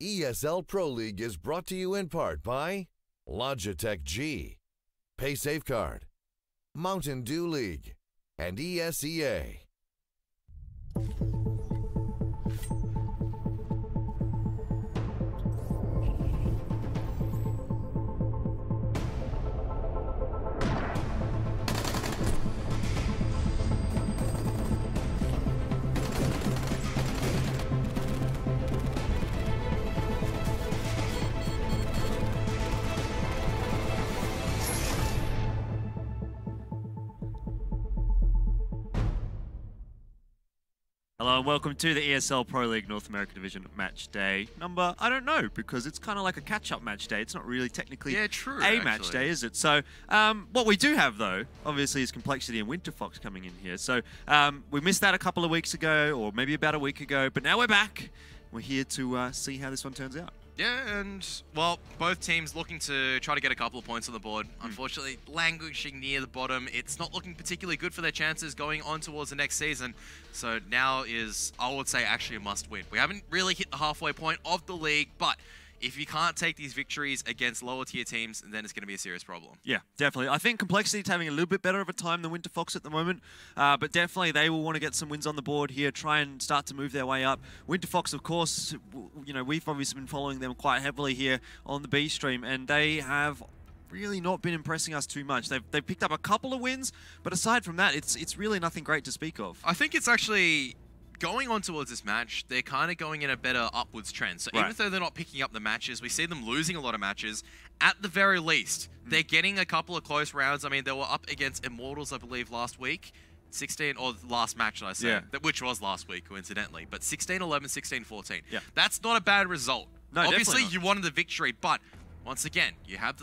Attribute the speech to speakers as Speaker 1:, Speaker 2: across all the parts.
Speaker 1: ESL Pro League is brought to you in part by Logitech G, Pay Safeguard, Mountain Dew League, and ESEA.
Speaker 2: Hello and welcome to the ESL Pro League North America Division match day number, I don't know, because it's kind of like a catch-up match day. It's not really technically a match day, is it? So what we do have, though, obviously is compLexity and Winterfox coming in here. So we missed that a couple of weeks ago, or maybe about a week ago, but now we're back. We're here to see how this one turns out.
Speaker 3: Yeah, and, well, both teams looking to try to get a couple of points on the board. Unfortunately, languishing near the bottom. It's not looking particularly good for their chances going on towards the next season. So now is, I would say, actually a must-win. We haven't really hit the halfway point of the league, but if you can't take these victories against lower-tier teams, then it's going to be a serious problem.
Speaker 2: Yeah, definitely. I think compLexity is having a little bit better of a time than Winterfox at the moment, but definitely they will want to get some wins on the board here, try and start to move their way up. Winterfox, of course, you know, we've obviously been following them quite heavily here on the B stream, and they have really not been impressing us too much. They've picked up a couple of wins, but aside from that, it's really nothing great to speak of.
Speaker 3: I think it's actually going on towards this match, they're kind of going in a better upwards trend. So even though they're not picking up the matches, we see them losing a lot of matches. At the very least, they're getting a couple of close rounds. I mean, they were up against Immortals, I believe, last week. 16, or last match, should I say, which was last week, coincidentally. But 16-11, 16-14. Yeah. That's not a bad result.
Speaker 2: No,
Speaker 3: obviously, you wanted the victory, but once again, you have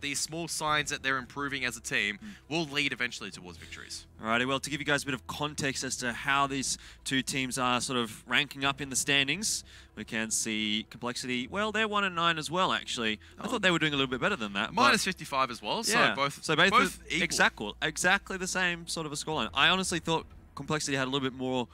Speaker 3: these small signs that they're improving as a team will lead eventually towards victories.
Speaker 2: Alrighty, well, to give you guys a bit of context as to how these two teams are sort of ranking up in the standings, we can see compLexity, well, they're 1-9 as well, actually. I thought they were doing a little bit better than that.
Speaker 3: Minus 55 as well,
Speaker 2: yeah.
Speaker 3: so both equal.
Speaker 2: Exactly the same sort of a scoreline. I honestly thought compLexity had a little bit more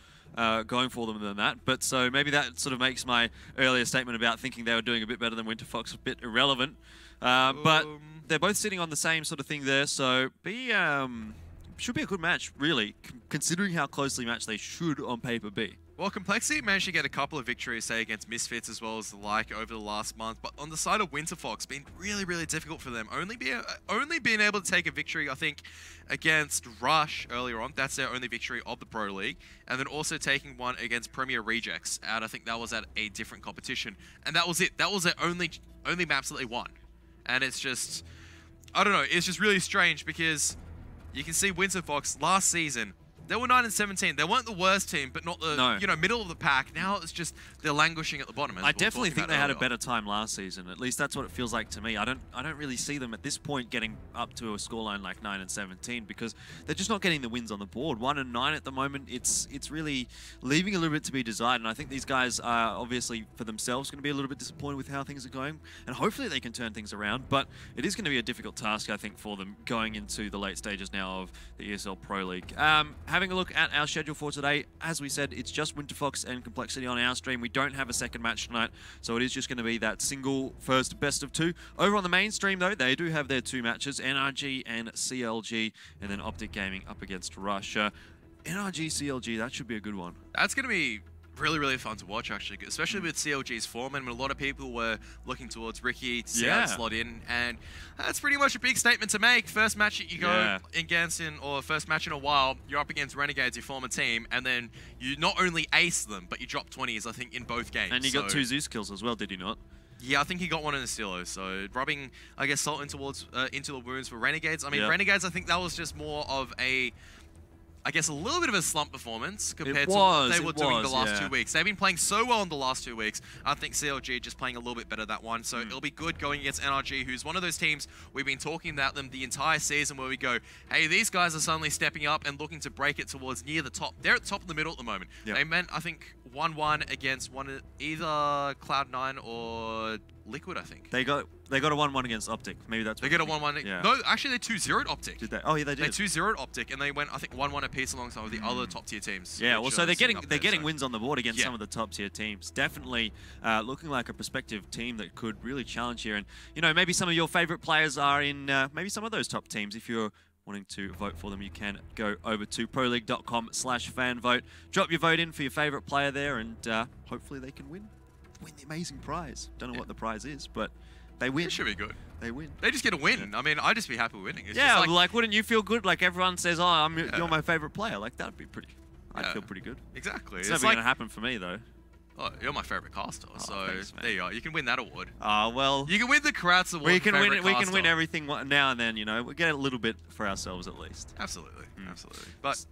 Speaker 2: going for them than that, but so maybe that sort of makes my earlier statement about thinking they were doing a bit better than Winterfox a bit irrelevant. But they're both sitting on the same sort of thing there, so should be a good match, really, considering how closely matched they should on paper be.
Speaker 3: Well, compLexity managed to get a couple of victories, say, against Misfits as well as the like over the last month, but on the side of Winterfox, it's been really, really difficult for them. Only being able to take a victory, I think, against Rush earlier on. That's their only victory of the Pro League. And then also taking one against Premier Rejects, and I think that was at a different competition. And that was it. That was their only maps that they won. And it's just, I don't know, it's just really strange because you can see Winterfox last season, they were 9-17. They weren't the worst team, but not the middle of the pack. Now it's just they're languishing at the bottom.
Speaker 2: I definitely think they had a better time last season. At least that's what it feels like to me. I don't really see them at this point getting up to a scoreline like 9-17 because they're just not getting the wins on the board. 1-9 at the moment. It's really leaving a little bit to be desired. And I think these guys are obviously for themselves going to be a little bit disappointed with how things are going. And hopefully they can turn things around. But it is going to be a difficult task, I think, for them going into the late stages now of the ESL Pro League. Having a look at our schedule for today, as we said, it's just Winterfox and compLexity on our stream. We don't have a second match tonight, so it is just going to be that single first best of two. Over on the main stream, though, they do have their two matches, NRG and CLG, and then Optic Gaming up against Rush. NRG, CLG, that should be a good one.
Speaker 3: That's going to be really, really fun to watch, actually, especially with CLG's form, and when a lot of people were looking towards Ricky to see how to slot in, and that's pretty much a big statement to make. First match that you go against or first match in a while, you're up against Renegades, your former team, and then you not only ace them, but you drop 20s, I think, in both games.
Speaker 2: And you got 2 Zeus kills as well, did you not?
Speaker 3: Yeah, I think he got one in the Stilo, so rubbing, I guess, salt into the wounds for Renegades. I mean, Renegades, I think that was just more of a, I guess, a little bit of a slump performance compared to what they were doing the last 2 weeks. They've been playing so well in the last 2 weeks. I think CLG just playing a little bit better that one. So it'll be good going against NRG, who's one of those teams we've been talking about them the entire season where we go, hey, these guys are suddenly stepping up and looking to break it towards near the top. They're at the top of the middle at the moment. They meant, I think, 1-1 against either Cloud9 or Liquid, I think.
Speaker 2: They got a 1-1 against Optic. Maybe that's what
Speaker 3: they got a 1-1.
Speaker 2: Yeah.
Speaker 3: No, actually they 2-0'd Optic.
Speaker 2: Did they? Oh yeah, they did.
Speaker 3: They 2-0'd Optic, and they went, I think, 1-1 at apiece alongside with the other top tier teams.
Speaker 2: Yeah, well, so they're getting
Speaker 3: so.
Speaker 2: wins on the board against some of the top tier teams. Definitely looking like a prospective team that could really challenge here. And maybe some of your favorite players are in maybe some of those top teams. If you're wanting to vote for them, you can go over to proleague.com/fanvote. Drop your vote in for your favorite player there, and hopefully they can win the amazing prize. Don't know what the prize is, but they win.
Speaker 3: It should be good.
Speaker 2: They win.
Speaker 3: They just get a win. Yeah. I mean, I'd just be happy winning. It's
Speaker 2: yeah,
Speaker 3: just
Speaker 2: like, wouldn't you feel good? Like, everyone says, oh, you're my favorite player. Like, that'd be pretty... I'd feel pretty good.
Speaker 3: Exactly.
Speaker 2: It's never going to happen for me, though.
Speaker 3: Oh, you're my favorite caster, so
Speaker 2: thanks,
Speaker 3: there you are. You can win that award.
Speaker 2: Oh, well...
Speaker 3: You can win the Kratz award.
Speaker 2: We can win everything now and then, We get a little bit for ourselves, at least.
Speaker 3: Absolutely. Absolutely. But...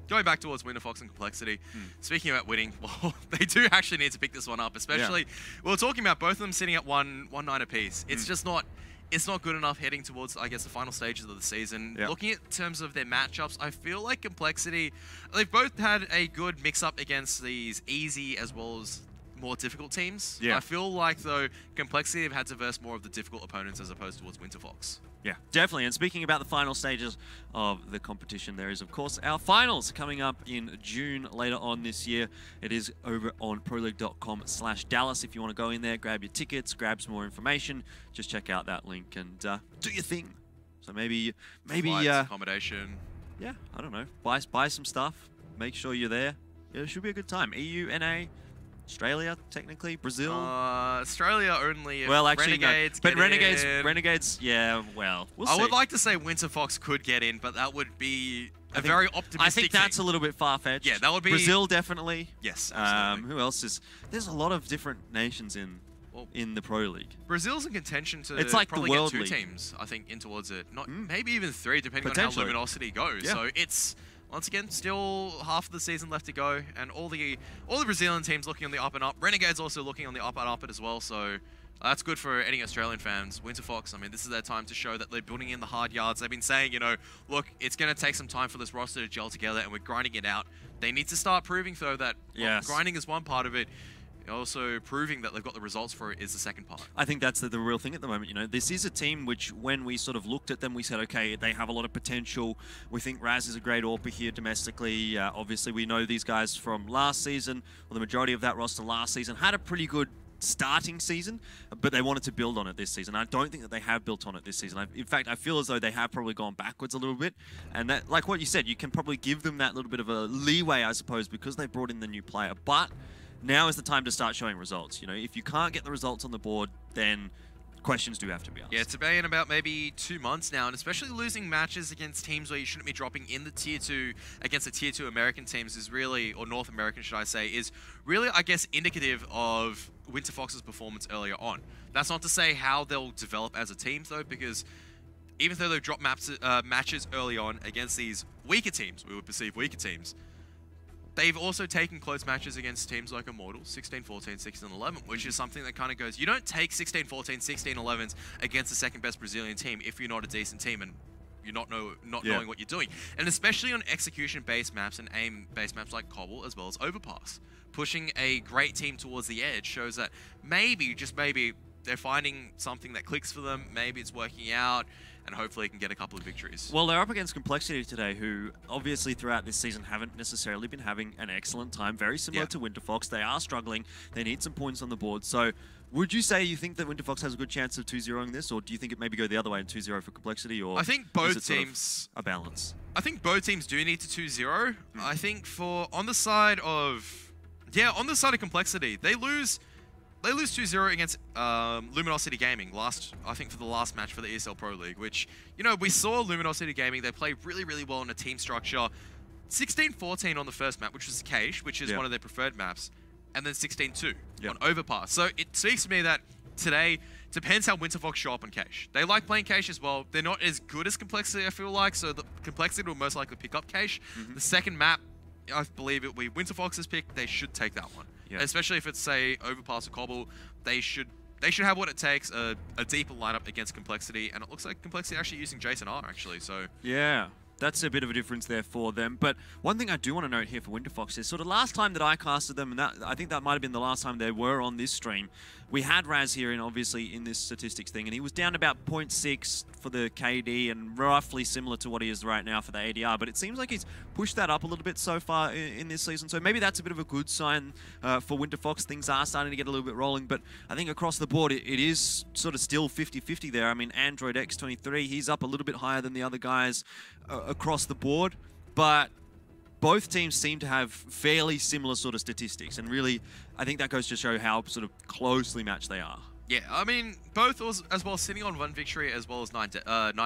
Speaker 3: going back towards Winterfox and compLexity, speaking about winning, well, they do actually need to pick this one up, especially, we were talking about both of them sitting at 1-9 apiece. It's just not, it's not good enough heading towards, I guess, the final stages of the season. Looking at terms of their matchups, I feel like compLexity, they've both had a good mix-up against these easy as well as more difficult teams. I feel like, though, compLexity have had to verse more of the difficult opponents as opposed towards Winterfox.
Speaker 2: Yeah, definitely. And speaking about the final stages of the competition, there is, of course, our finals coming up in June later on this year. It is over on proleague.com/Dallas. If you want to go in there, grab your tickets, grab some more information, just check out that link and do your thing. So maybe
Speaker 3: flights, accommodation.
Speaker 2: Yeah, I don't know. Buy some stuff. Make sure you're there. Yeah, it should be a good time. EU, NA. Australia, technically, Brazil.
Speaker 3: Australia only. If
Speaker 2: well, actually,
Speaker 3: Renegades.
Speaker 2: No. But Renegades. Yeah. Well, we'll see.
Speaker 3: I would like to say Winterfox could get in, but that would be a very optimistic.
Speaker 2: I think that's a little bit far-fetched.
Speaker 3: Yeah, that would be
Speaker 2: Brazil, definitely.
Speaker 3: Yes. Absolutely.
Speaker 2: Who else is? There's a lot of different nations in the Pro League.
Speaker 3: Brazil's in contention to
Speaker 2: it's like
Speaker 3: probably
Speaker 2: the World
Speaker 3: get 2
Speaker 2: League.
Speaker 3: teams, I think, in towards it. Not maybe even 3, depending on how Luminosity goes.
Speaker 2: Yeah.
Speaker 3: So it's. Once again, still half of the season left to go, and all the Brazilian teams looking on the up and up. Renegades also looking on the up and up as well, so that's good for any Australian fans. Winterfox, I mean, this is their time to show that they're building in the hard yards. They've been saying, look, it's going to take some time for this roster to gel together, and we're grinding it out. They need to start proving, though, that grinding is one part of it. Also, proving that they've got the results for it is the second part.
Speaker 2: I think that's the real thing at the moment. This is a team which, when we sort of looked at them, we said, okay, they have a lot of potential. We think Raz is a great AWPer here domestically. Obviously, we know these guys from last season, or the majority of that roster last season, had a pretty good starting season, but they wanted to build on it this season. I don't think that they have built on it this season. In fact, I feel as though they have probably gone backwards a little bit. And that, like what you said, you can probably give them that little bit of a leeway, I suppose, because they brought in the new player. But now is the time to start showing results. If you can't get the results on the board, then questions do have to be asked.
Speaker 3: Yeah, it's been about maybe 2 months now, and especially losing matches against teams where you shouldn't be dropping in the Tier 2 against the Tier 2 American teams is really, or North American should I say, is really, I guess, indicative of Winterfox's performance earlier on. That's not to say how they'll develop as a team, though, because even though they've dropped matches early on against these weaker teams, we would perceive weaker teams, they've also taken close matches against teams like Immortals, 16-14, 16-11, which is something that kind of goes, you don't take 16-14, 16-11s against the second best Brazilian team if you're not a decent team and you're not knowing what you're doing. And especially on execution-based maps and aim-based maps like Cobble as well as Overpass. Pushing a great team towards the edge shows that maybe, just maybe, they're finding something that clicks for them, maybe it's working out, and hopefully can get a couple of victories.
Speaker 2: Well, they're up against compLexity today, who obviously throughout this season haven't necessarily been having an excellent time. Very similar to Winterfox. They are struggling. They need some points on the board. So would you say you think that Winterfox has a good chance of 2-0ing this, or do you think it maybe go the other way and 2-0 for compLexity? Or
Speaker 3: I think both teams...
Speaker 2: a balance? I
Speaker 3: think both teams do need to 2-0. I think on the side of compLexity, they lose 2-0 against Luminosity Gaming I think for the last match for the ESL Pro League, which, we saw Luminosity Gaming, they play really, really well in a team structure. 16-14 on the first map, which was Cache, which is one of their preferred maps, and then 16-2 on Overpass. So it speaks to me that today, depends how Winterfox show up on Cache. They like playing Cache as well. They're not as good as compLexity, I feel like, so the compLexity will most likely pick up Cache. The second map, I believe it will be Winterfox's pick. They should take that one. Yeah. Especially if it's, say, Overpass or Cobble, they should have what it takes, a deeper lineup against compLexity, and it looks like compLexity actually using Jason R, actually, so...
Speaker 2: Yeah. that's a bit of a difference there for them. But one thing I do want to note here for Winterfox is sort of last time that I casted them, and I think that might have been the last time they were on this stream, we had Raz here, and obviously in this statistics thing, and he was down about 0.6 for the KD and roughly similar to what he is right now for the ADR. But it seems like he's pushed that up a little bit so far in this season. So maybe that's a bit of a good sign for Winterfox. Things are starting to get a little bit rolling, but I think across the board it is sort of still 50-50 there. I mean, Android X23, he's up a little bit higher than the other guys across the board, but both teams seem to have fairly similar sort of statistics, and really, I think that goes to show how sort of closely matched they are.
Speaker 3: Yeah, I mean, both as well sitting on 1 victory as well as 9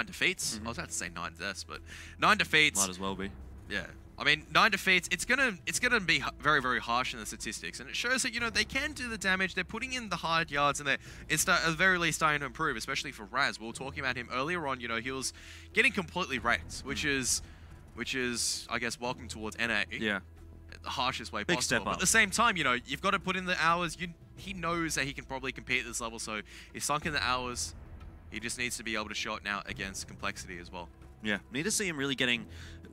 Speaker 3: defeats. I was about to say 9 deaths, but 9 defeats.
Speaker 2: Might as well be.
Speaker 3: Yeah. I mean, 9 defeats, it's gonna be very, very harsh in the statistics, and it shows that, you know, they can do the damage. They're putting in the hard yards, and it's at the very least starting to improve, especially for Raz. We were talking about him earlier on. You know, he was getting completely wrecked, which is, I guess, welcome towards NA.
Speaker 2: Yeah.
Speaker 3: The harshest way
Speaker 2: Big
Speaker 3: possible.
Speaker 2: step up.
Speaker 3: But at the same time, you know, you've got to put in the hours. He knows that he can probably compete at this level, so he's sunk in the hours. He just needs to be able to show it now against compLexity as well.
Speaker 2: Yeah, need to see him really getting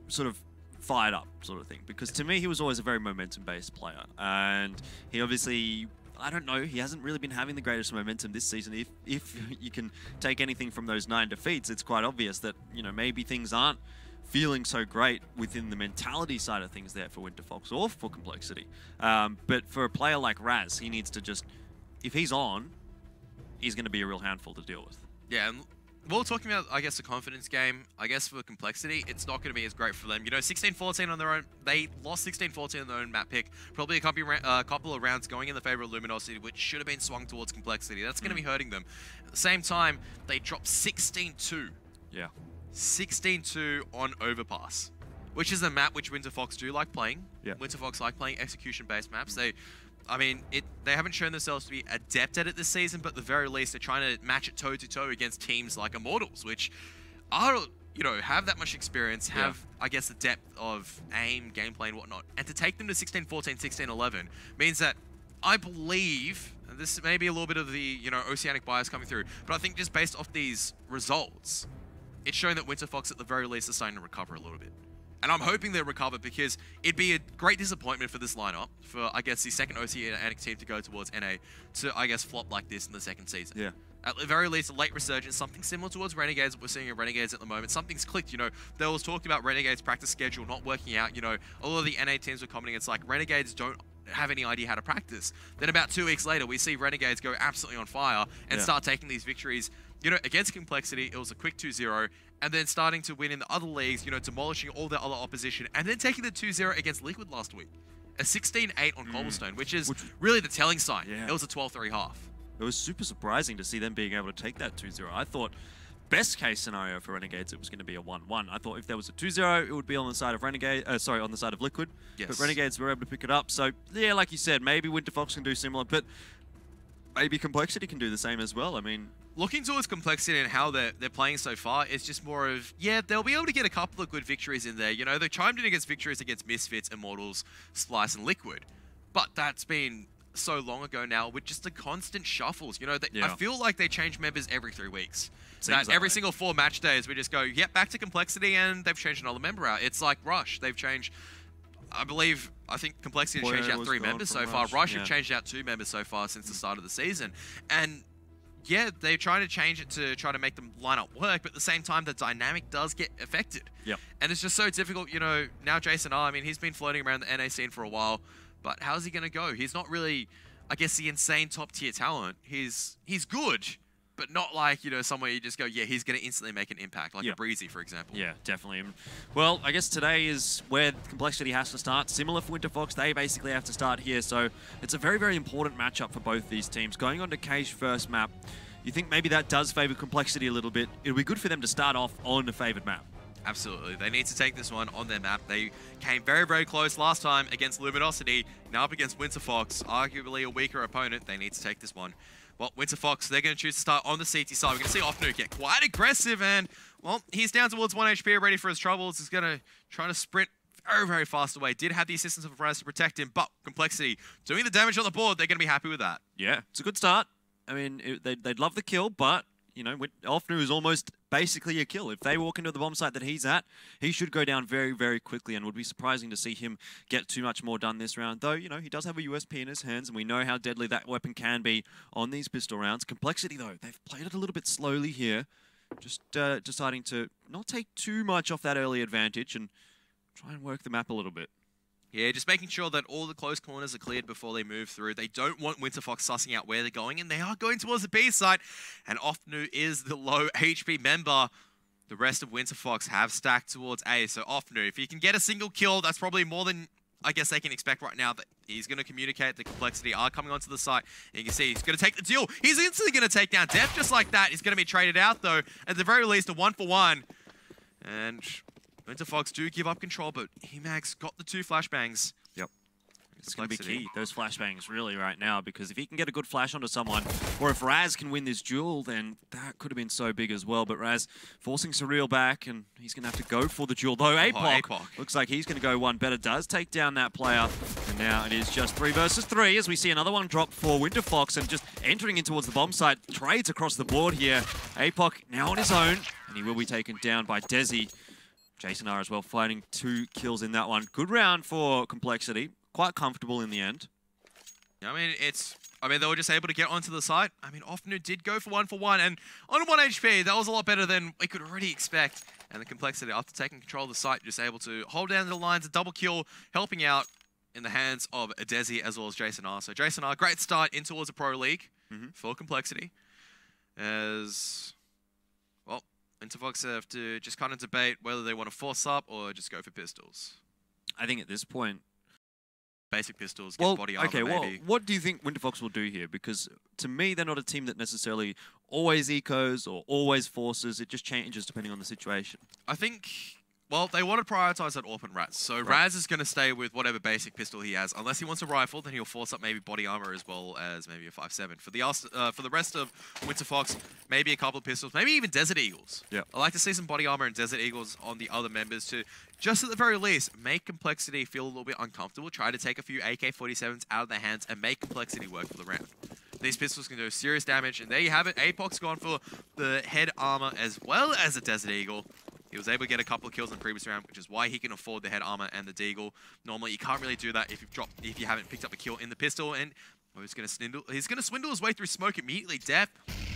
Speaker 2: sort of fired up sort of thing, because to me he was always a very momentum-based player, and he obviously, I don't know, he hasn't really been having the greatest momentum this season. If you can take anything from those 9 defeats, it's quite obvious that, you know, maybe things aren't feeling so great within the mentality side of things there for Winterfox or for compLexity. But for a player like Raz, he needs to just, if he's on, he's going to be a real handful to deal with.
Speaker 3: Yeah, and we're talking about, I guess, the confidence game. I guess for compLexity, it's not going to be as great for them. You know, 16-14 on their own. They lost 16-14 on their own map pick. Probably a couple of rounds going in the favor of Luminosity, which should have been swung towards compLexity. That's going to be hurting them. At the same time, they dropped 16-2.
Speaker 2: Yeah.
Speaker 3: 16-2 on Overpass, which is a map which Winterfox do like playing.
Speaker 2: Yeah.
Speaker 3: Winterfox like playing execution-based maps. They haven't shown themselves to be adept at it this season, but at the very least, they're trying to match it toe-to-toe against teams like Immortals, which are, you know, have that much experience, have, I guess, the depth of aim, gameplay, and whatnot. And to take them to 16-14, 16-11 means that I believe, and this may be a little bit of the, you know, oceanic bias coming through, but I think just based off these results, it's showing that Winterfox at the very least is starting to recover a little bit. And I'm hoping they recover, because it'd be a great disappointment for this lineup, for, I guess, the second oceanic team to go towards NA, to, I guess, flop like this in the second season.
Speaker 2: Yeah.
Speaker 3: At the very least, a late resurgence, something similar towards Renegades, what we're seeing in Renegades at the moment. Something's clicked, you know. There was talk about Renegades' practice schedule not working out, you know. A lot of the NA teams were commenting, it's like, Renegades don't have any idea how to practice. Then about 2 weeks later, we see Renegades go absolutely on fire and start taking these victories. You know, against compLexity, it was a quick 2-0, and then starting to win in the other leagues, you know, demolishing all their other opposition, and then taking the 2-0 against Liquid last week. A 16-8 on Cobblestone, which is really the telling sign.
Speaker 2: Yeah.
Speaker 3: It was a 12-3 half.
Speaker 2: It was super surprising to see them being able to take that 2-0. I thought best case scenario for Renegades, it was going to be a 1-1. I thought if there was a 2-0, it would be on the side of on the side of Liquid.
Speaker 3: Yes.
Speaker 2: But Renegades were able to pick it up. So yeah, like you said, maybe Winterfox can do similar, but maybe compLexity can do the same as well. I mean,
Speaker 3: looking towards compLexity and how they're playing so far, it's just more of, yeah, they'll be able to get a couple of good victories in there. You know, they chimed in against victories against Misfits, Immortals, Splice, and Liquid. But that's been so long ago now with just the constant shuffles. You know, I feel like they change members every 3 weeks. That every single 4 match days, we just go, yep, back to compLexity, and they've changed another member out. It's like Rush. They've changed, I think compLexity has changed out 3 members so far. Rush have changed out 2 members so far since the start of the season. And yeah, they're trying to change it to try to make them line up work, but at the same time, the dynamic does get affected.
Speaker 2: Yep.
Speaker 3: And it's just so difficult, you know, now Jason R, I mean, he's been floating around the NA scene for a while, but how's he going to go? He's not really, I guess, the insane top-tier talent. He's good, but not like, you know, somewhere you just go, yeah, he's going to instantly make an impact, like a Breezy, for example.
Speaker 2: Yeah, definitely. Well, I guess today is where compLexity has to start. Similar for Winterfox, they basically have to start here, so it's a very, very important matchup for both these teams. Going on to Cage first map, you think maybe that does favor compLexity a little bit. It'll be good for them to start off on a favored map.
Speaker 3: Absolutely. They need to take this one on their map. They came very, very close last time against Luminosity. Now up against Winterfox, arguably a weaker opponent. They need to take this one. Well, Winterfox, they're going to choose to start on the CT side. We're going to see Offnuke get quite aggressive, and, well, he's down towards 1 HP, ready for his troubles. He's going to try to sprint very, very fast away. Did have the assistance of Raz to protect him, but compLexity doing the damage on the board, they're going to be happy with that.
Speaker 2: Yeah, it's a good start. I mean, they'd love the kill, but you know, Ofnu is almost basically a kill. If they walk into the bomb site that he's at, he should go down very, very quickly, and would be surprising to see him get too much more done this round. Though, you know, he does have a USP in his hands, and we know how deadly that weapon can be on these pistol rounds. compLexity, though, they've played it a little bit slowly here. Just deciding to not take too much off that early advantage and try and work the map a little bit.
Speaker 3: Yeah, just making sure that all the close corners are cleared before they move through. They don't want Winterfox sussing out where they're going, and they are going towards the B site. And Ofnu is the low HP member. The rest of Winterfox have stacked towards A. So Ofnu, if he can get a single kill, that's probably more than I guess they can expect right now. That he's going to communicate the compLexity are coming onto the site. And you can see he's going to take the deal. He's instantly going to take down Def just like that. He's going to be traded out, though. At the very least, a 1-for-1. And Winterfox do give up control, but Emax got the 2 flashbangs.
Speaker 2: Yep. It's going to be key, those flashbangs, really, right now, because if he can get a good flash onto someone, or if Raz can win this duel, then that could have been so big as well. But Raz forcing Surreal back, and he's going to have to go for the duel. Though APOC looks like he's going to go one better, does take down that player. And now it is just 3 versus 3, as we see another one drop for Winterfox, and just entering in towards the bomb site. Trades across the board here. APOC now on his own, and he will be taken down by Desi. Jason R as well, fighting 2 kills in that one. Good round for compLexity. Quite comfortable in the end.
Speaker 3: Yeah, I mean, they were just able to get onto the site. I mean, Ofnu did go for 1-for-1, and on 1 HP, that was a lot better than we could already expect. And the compLexity, after taking control of the site, just able to hold down the lines, a double kill, helping out in the hands of Desi as well as Jason R. So Jason R, great start in towards the Pro League for compLexity. As, well, Winterfox have to just kind of debate whether they want to force up or just go for pistols.
Speaker 2: I think at this point,
Speaker 3: basic pistols, get body armor, maybe.
Speaker 2: Well, what do you think Winterfox will do here? Because to me, they're not a team that necessarily always ecos or always forces. It just changes depending on the situation.
Speaker 3: I think, well, they want to prioritize that AWP and Raz. So Raz is going to stay with whatever basic pistol he has. Unless he wants a rifle, then he'll force up maybe body armor as well as maybe a 5.7. For the rest of Winterfox, maybe a couple of pistols, maybe even Desert Eagles.
Speaker 2: Yeah.
Speaker 3: I like to see some body armor and Desert Eagles on the other members to, just at the very least, make compLexity feel a little bit uncomfortable. Try to take a few AK-47s out of their hands and make compLexity work for the round. These pistols can do serious damage, and there you have it. APOC's gone for the head armor as well as a Desert Eagle. He was able to get a couple of kills in the previous round, which is why he can afford the head armor and the deagle. Normally, you can't really do that if you haven't picked up a kill in the pistol. And he's going to swindle his way through smoke immediately. Def,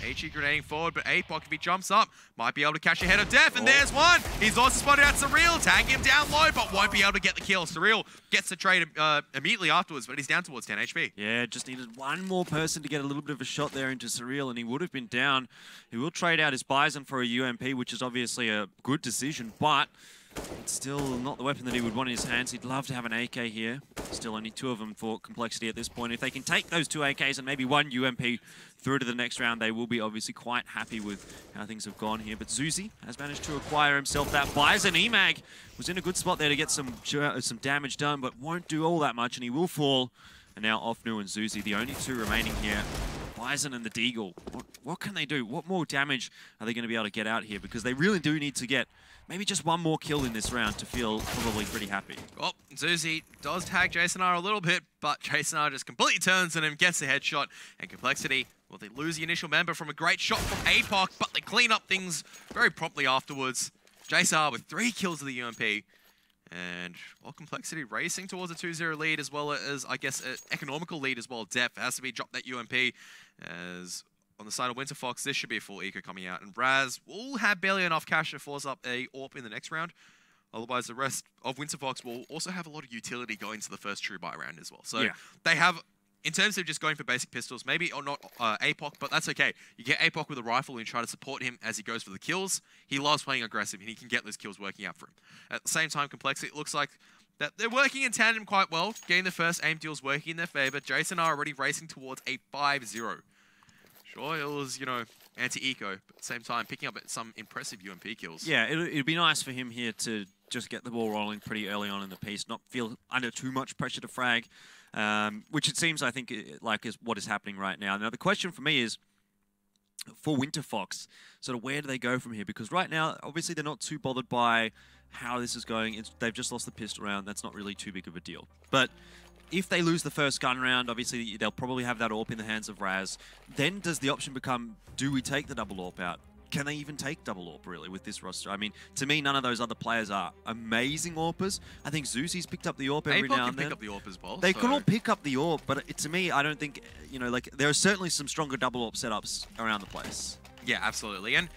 Speaker 3: HE grenading forward, but APOC, if he jumps up, might be able to catch ahead of Def. And there's one. He's also spotted out Surreal, tagging him down low, but won't be able to get the kill. Surreal gets the trade immediately afterwards, but he's down towards 10 HP.
Speaker 2: Yeah, just needed one more person to get a little bit of a shot there into Surreal, and he would have been down. He will trade out his Bison for a UMP, which is obviously a good decision, but it's still not the weapon that he would want in his hands. He'd love to have an AK here. Still only 2 of them for compLexity at this point. If they can take those 2 AKs and maybe 1 UMP through to the next round, they will be obviously quite happy with how things have gone here. But Zuzi has managed to acquire himself that Bison. Emag was in a good spot there to get some damage done, but won't do all that much, and he will fall. And now Ofnu and Zuzi, the only 2 remaining here. Bison and the Deagle. What can they do? What more damage are they going to be able to get out here? Because they really do need to get maybe just 1 more kill in this round to feel probably pretty happy.
Speaker 3: Well, Zuzi does tag Jason R a little bit, but Jason R just completely turns on him, gets the headshot, and compLexity, well, they lose the initial member from a great shot from APOC, but they clean up things very promptly afterwards. Jason R with 3 kills of the UMP. And, well, compLexity racing towards a 2-0 lead, as well as, I guess, an economical lead as well. Def has to be dropped that UMP, as on the side of Winterfox, this should be a full eco coming out. And Raz will have barely enough cash to force up a AWP in the next round. Otherwise, the rest of Winterfox will also have a lot of utility going to the first true buy round as well. So they have, in terms of just going for basic pistols, maybe or not APOC, but that's okay. You get APOC with a rifle and you try to support him as he goes for the kills. He loves playing aggressive and he can get those kills working out for him. At the same time, compLexity, it looks like that they're working in tandem quite well. Getting the first aim deals working in their favor. Jason are already racing towards a 5-0. Sure, it was, you know, anti-eco, but at the same time, picking up some impressive UMP kills.
Speaker 2: Yeah, it'd be nice for him here to just get the ball rolling pretty early on in the piece, not feel under too much pressure to frag, which it seems, I think, like is what is happening right now. Now, the question for me is, for Winterfox, sort of where do they go from here? Because right now, obviously, they're not too bothered by how this is going. They've just lost the pistol round. That's not really too big of a deal. But if they lose the first gun round, obviously they'll probably have that AWP in the hands of Raz. Then does the option become, do we take the double AWP out? Can they even take double AWP, really, with this roster? I mean, to me, none of those other players are amazing AWPers. I think Zuzi's picked up the AWP every now and then.
Speaker 3: pick up the AWP as well.
Speaker 2: They could all pick up the AWP, but to me, I don't think, you know, like, there are certainly some stronger double AWP setups around the place.
Speaker 3: Yeah, absolutely. And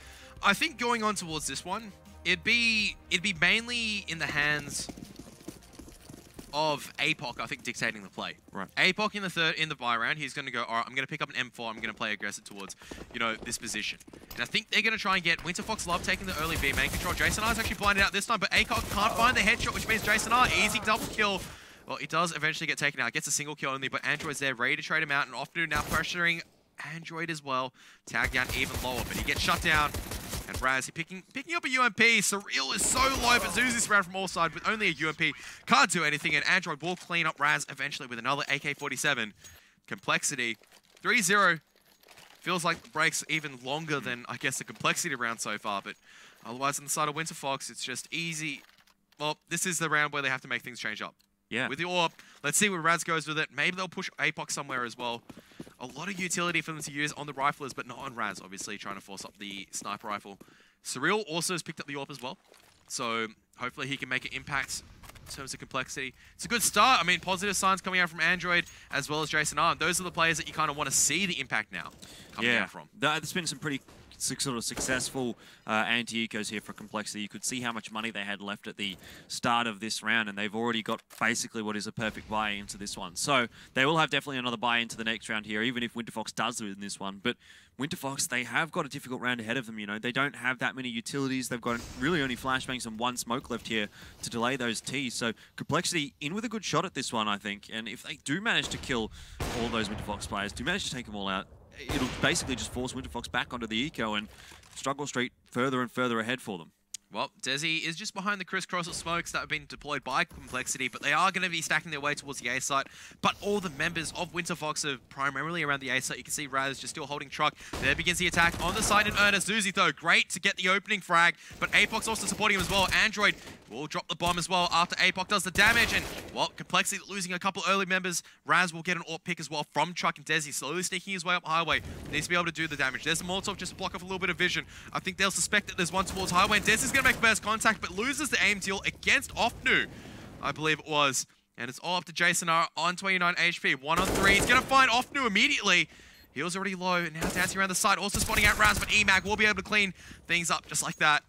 Speaker 3: I think going on towards this one, it'd be mainly in the hands of APOC, I think, dictating the play.
Speaker 2: Right.
Speaker 3: APOC in the buy round, he's going to go, all right, I'm going to pick up an M4, I'm going to play aggressive towards, you know, this position. And I think they're going to try and get Winterfox love taking the early B main control. Jason R's actually blinded out this time, but APOC can't find the headshot, which means Jason R, easy double kill. Well, he does eventually get taken out, gets a single kill only, but Android's there, ready to trade him out, and Ofnu now pressuring Android as well. Tag down even lower, but he gets shut down. And Raz, he picking up a UMP. Surreal is so low, but Zuzi's around from all sides with only a UMP. Can't do anything, and Android will clean up Raz eventually with another AK-47. compLexity, 3-0. Feels like the break's even longer than, I guess, the compLexity round so far, but otherwise on the side of Winterfox, it's just easy. Well, this is the round where they have to make things change up.
Speaker 2: Yeah.
Speaker 3: With the AWP, let's see where Raz goes with it. Maybe they'll push APOC somewhere as well. A lot of utility for them to use on the riflers, but not on Raz, obviously, trying to force up the sniper rifle. Surreal also has picked up the AWP as well, so hopefully he can make an impact in terms of compLexity. It's a good start. I mean, positive signs coming out from Android as well as Jason R. Those are the players that you kind of want to see the impact now coming out from.
Speaker 2: There's been some pretty sort of successful anti-ecos here for compLexity. You could see how much money they had left at the start of this round, and they've already got basically what is a perfect buy into this one. So they will have definitely another buy into the next round here, even if Winterfox does win this one. But Winterfox, they have got a difficult round ahead of them, you know. They don't have that many utilities. They've got really only flashbangs and one smoke left here to delay those Ts. So compLexity in with a good shot at this one, I think. And if they do manage to kill all those Winterfox players, do manage to take them all out, it'll basically just force Winterfox back onto the eco and struggle street further and further ahead for them.
Speaker 3: Well, Desi is just behind the crisscross of smokes that have been deployed by compLexity, but they are going to be stacking their way towards the A site. But all the members of Winterfox are primarily around the A site. You can see Raz just still holding truck. There begins the attack on the side in earnest. Zuzi, though, great to get the opening frag, but APOC's also supporting him as well. Android will drop the bomb as well after APOC does the damage, and, well, compLexity losing a couple early members. Raz will get an AWP pick as well from Truck, and Desi slowly sneaking his way up Highway. Needs to be able to do the damage. There's a Molotov just to block off a little bit of vision. I think they'll suspect that there's one towards Highway, and Desi's going to make first contact, but loses the aim deal against Ofnu, I believe it was. And it's all up to Jason R on 29 HP. 1-on-3. He's going to find Ofnu immediately. He was already low, and now dancing around the side. Also spotting out Raz, but EMAG will be able to clean things up just like that.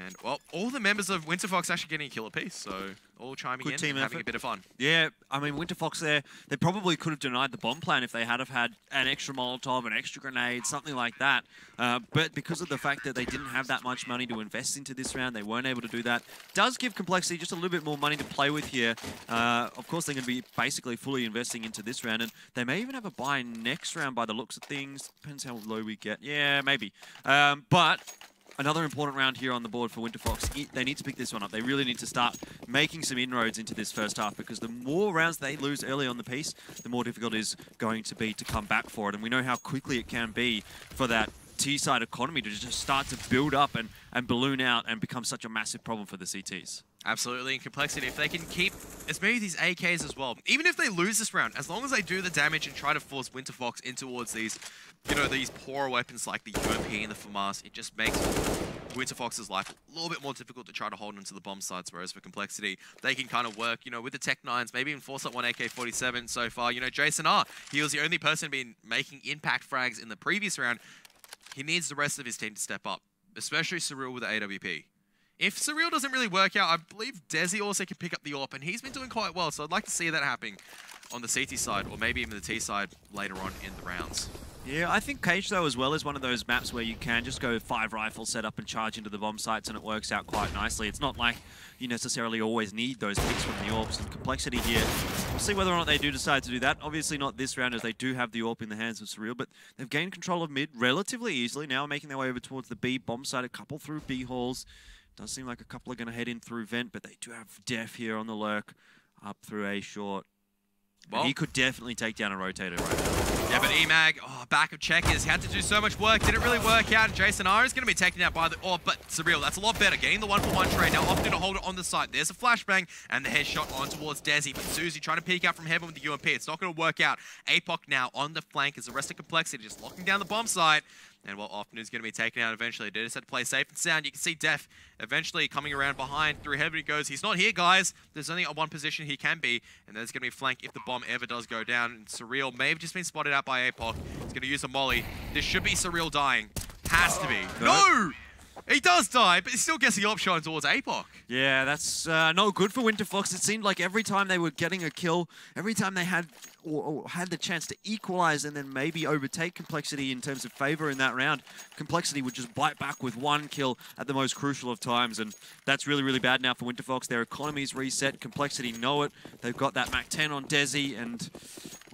Speaker 3: And, well, all the members of Winterfox actually getting a kill apiece, so all chiming in and having a bit of fun.
Speaker 2: Yeah, I mean, Winterfox there, they probably could have denied the bomb plan if they had have had an extra Molotov, an extra grenade, something like that. But because of the fact that they didn't have that much money to invest into this round, they weren't able to do that. Does give compLexity just a little bit more money to play with here. Of course, they're going to be basically fully investing into this round, and they may even have a buy next round by the looks of things. Depends how low we get. Yeah, maybe. But another important round here on the board for Winterfox. They need to pick this one up. They really need to start making some inroads into this first half, because the more rounds they lose early on the piece, the more difficult it is going to be to come back for it. And we know how quickly it can be for that T-side economy to just start to build up and balloon out and become such a massive problem for the CTs.
Speaker 3: Absolutely, in compLexity, if they can keep as many of these AKs as well, even if they lose this round, as long as they do the damage and try to force Winterfox in towards these, you know, these poor weapons like the UMP and the FAMAS, it just makes Winterfox's life a little bit more difficult to try to hold onto the bomb sites, whereas for compLexity, they can kind of work, you know, with the Tech 9s, maybe even force up one AK-47 so far. You know, Jason R, he was the only person been making impact frags in the previous round. He needs the rest of his team to step up, especially Surreal with the AWP. If Surreal doesn't really work out, I believe Desi also can pick up the AWP, and he's been doing quite well, so I'd like to see that happening on the CT side, or maybe even the T side later on in the rounds.
Speaker 2: Yeah, I think Cage, though, as well, is one of those maps where you can just go 5 rifle setup and charge into the bomb sites, and it works out quite nicely. It's not like you necessarily always need those picks from the AWPs. And compLexity here, we'll see whether or not they do decide to do that. Obviously not this round, as they do have the AWP in the hands of Surreal, but they've gained control of mid relatively easily, now making their way over towards the B bomb site, a couple through B halls. Does seem like a couple are going to head in through vent, but they do have Def here on the lurk, up through A short. Well, he could definitely take down a rotator right now.
Speaker 3: Yeah, but EMAG, back of checkers, had to do so much work, didn't really work out, and Jason R is going to be taken out by the... but Surreal, that's a lot better. Getting the 1-for-1 trade now, opting to hold it on the side. There's a flashbang, and the headshot on towards Desi, but Susie trying to peek out from heaven with the UMP. It's not going to work out. APOC now on the flank as the rest of compLexity just locking down the bomb site. And while Oftenu's going to be taken out eventually, they just had to play safe and sound. You can see Def eventually coming around behind through heaven. He goes, he's not here, guys. There's only one position he can be, and there's going to be flank if the bomb ever does go down. And Surreal may have just been spotted out by APOC. He's going to use a molly. This should be Surreal dying. Has to be. No! He does die, but he still gets the option towards APOC.
Speaker 2: Yeah, that's not good for Winterfox. It seemed like every time they were getting a kill, every time they had or had the chance to equalize and then maybe overtake compLexity in terms of favor in that round, compLexity would just bite back with one kill at the most crucial of times, and that's really, really bad now for Winterfox. Their economy's reset. compLexity know it. They've got that Mac 10 on Desi, and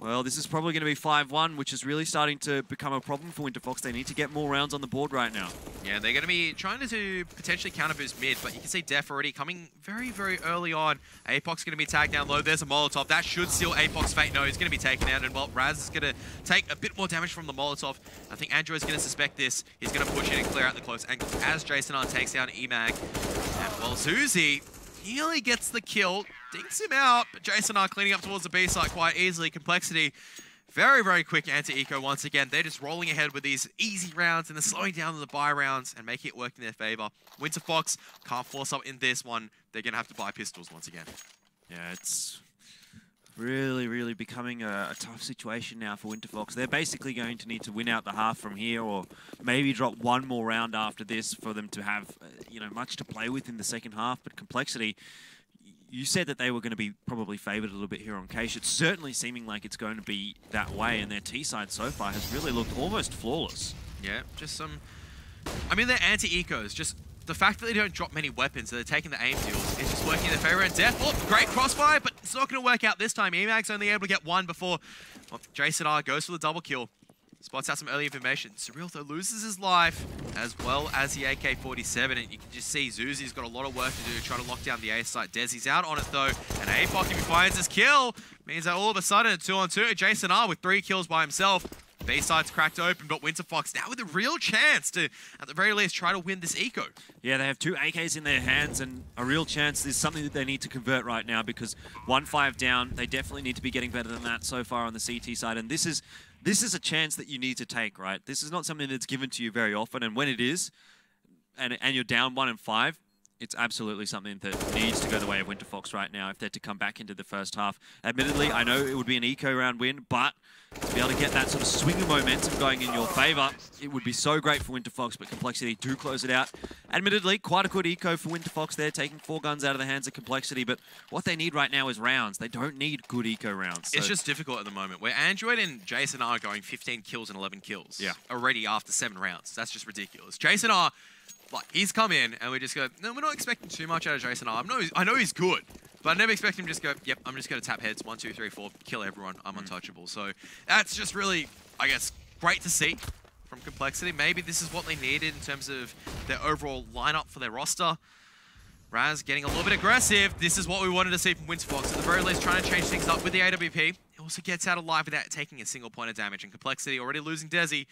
Speaker 2: well, this is probably going to be 5-1, which is really starting to become a problem for Winterfox. They need to get more rounds on the board right now.
Speaker 3: Yeah, they're going to be trying to potentially counter boost mid, but you can see Def already coming very, very early on. APOC's going to be tagged down low. There's a Molotov. That should seal APOC's fate. No, he's going to be taken out, and well, Raz is going to take a bit more damage from the Molotov. I think Android's going to suspect this. He's going to push in and clear out the close angles as Jason R takes down EMAG. And well, Zuzi nearly gets the kill, dinks him out, but Jason R cleaning up towards the B site quite easily. compLexity, very, very quick anti-eco once again. They're just rolling ahead with these easy rounds and they're slowing down the buy rounds and making it work in their favor. Winterfox can't force up in this one. They're going to have to buy pistols once again.
Speaker 2: Yeah, it's really, really becoming a tough situation now for Winterfox. They're basically going to need to win out the half from here, or maybe drop one more round after this for them to have, much to play with in the second half. But compLexity, you said that they were going to be probably favoured a little bit here on Cache. It's certainly seeming like it's going to be that way, and their T side so far has really looked almost flawless.
Speaker 3: Yeah, just some... I mean, they're anti-ecos. Just the fact that they don't drop many weapons, so they're taking the aim deals, is just working in their favour. And Def, great crossfire, but it's not going to work out this time. EMAG's only able to get one before Jason R goes for the double kill. Spots out some early information. Surreal, though, loses his life, as well as the AK-47, and you can just see Zuzi's got a lot of work to do, trying to lock down the A site. Desi's out on it, though, and APOC, if he finds his kill, means that all of a sudden, a 2-on-2, Jason R with 3 kills by himself. B side's cracked open, but Winterfox now with a real chance to, at the very least, try to win this eco. Yeah, they have 2 AKs in their hands, and a real chance is something that they need to convert right now, because 1-5 down, they definitely need to be getting better than that so far on the CT side, and this is a chance that you need to take, right? This is not something that's given to you very often, and when it is, and you're down 1-5, it's absolutely something that needs to go the way of Winterfox right now if they're to come back into the first half. Admittedly, I know it would be an eco round win, but to be able to get that sort of swing of momentum going in your favour, it would be so great for Winterfox, but compLexity do close it out. Admittedly, quite a good eco for Winterfox there, taking 4 guns out of the hands of compLexity, but what they need right now is rounds. They don't need good eco rounds. So. It's just difficult at the moment, where Android and Jason are going 15 kills and 11 kills already after 7 rounds. That's just ridiculous. Jason R, he's come in, and we just go, no, we're not expecting too much out of Jason R. I know he's good, but I never expect him to just go, yep, I'm just going to tap heads, 1, 2, 3, 4, kill everyone, I'm untouchable. So that's just really, I guess, great to see from compLexity. Maybe this is what they needed in terms of their overall lineup for their roster. Raz getting a little bit aggressive. This is what we wanted to see from Winterfox. At the very least, trying to change things up with the AWP. He also gets out alive without taking a single point of damage. And compLexity already losing Desi.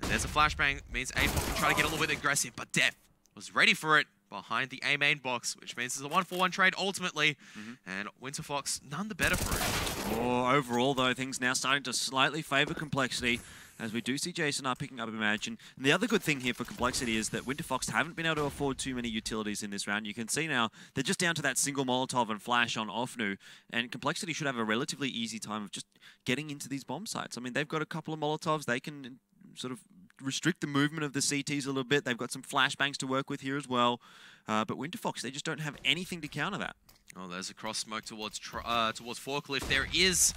Speaker 3: And there's a flashbang. Means APOC can try to get a little bit aggressive, but Def was ready for it behind the A main box, which means it's a 1-for-1 trade ultimately. And Winterfox none the better for it.
Speaker 2: Overall, though, things now starting to slightly favour compLexity, as we do see Jason R picking up Imagine. And the other good thing here for compLexity is that Winterfox haven't been able to afford too many utilities in this round. You can see now they're just down to that single Molotov and flash on Ofnu, and compLexity should have a relatively easy time of just getting into these bomb sites. I mean, they've got a couple of Molotovs. They can sort of restrict the movement of the CTs a little bit. They've got some flashbangs to work with here as well. But Winterfox, they just don't have anything to counter that.
Speaker 3: Oh, there's a cross smoke towards Forklift. There is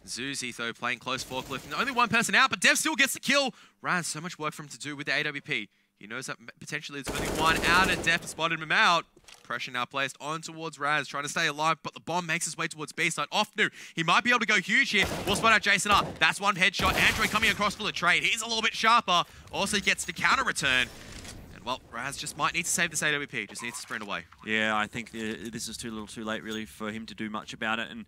Speaker 3: Zuzi, though, playing close Forklift. And only one person out, but Dev still gets the kill. Raz, so much work for him to do with the AWP. He knows that potentially there's only one out, and Dev spotted him out. Pressure now placed on towards Raz, trying to stay alive, but the bomb makes its way towards B side. Ofnu, he might be able to go huge here. We'll spot out Jason R. That's one headshot. Android coming across for the trade. He's a little bit sharper. Also gets the counter return. And, well, Raz just might need to save this AWP. Just needs to sprint away.
Speaker 2: Yeah, I think this is too little too late, really, for him to do much about it. And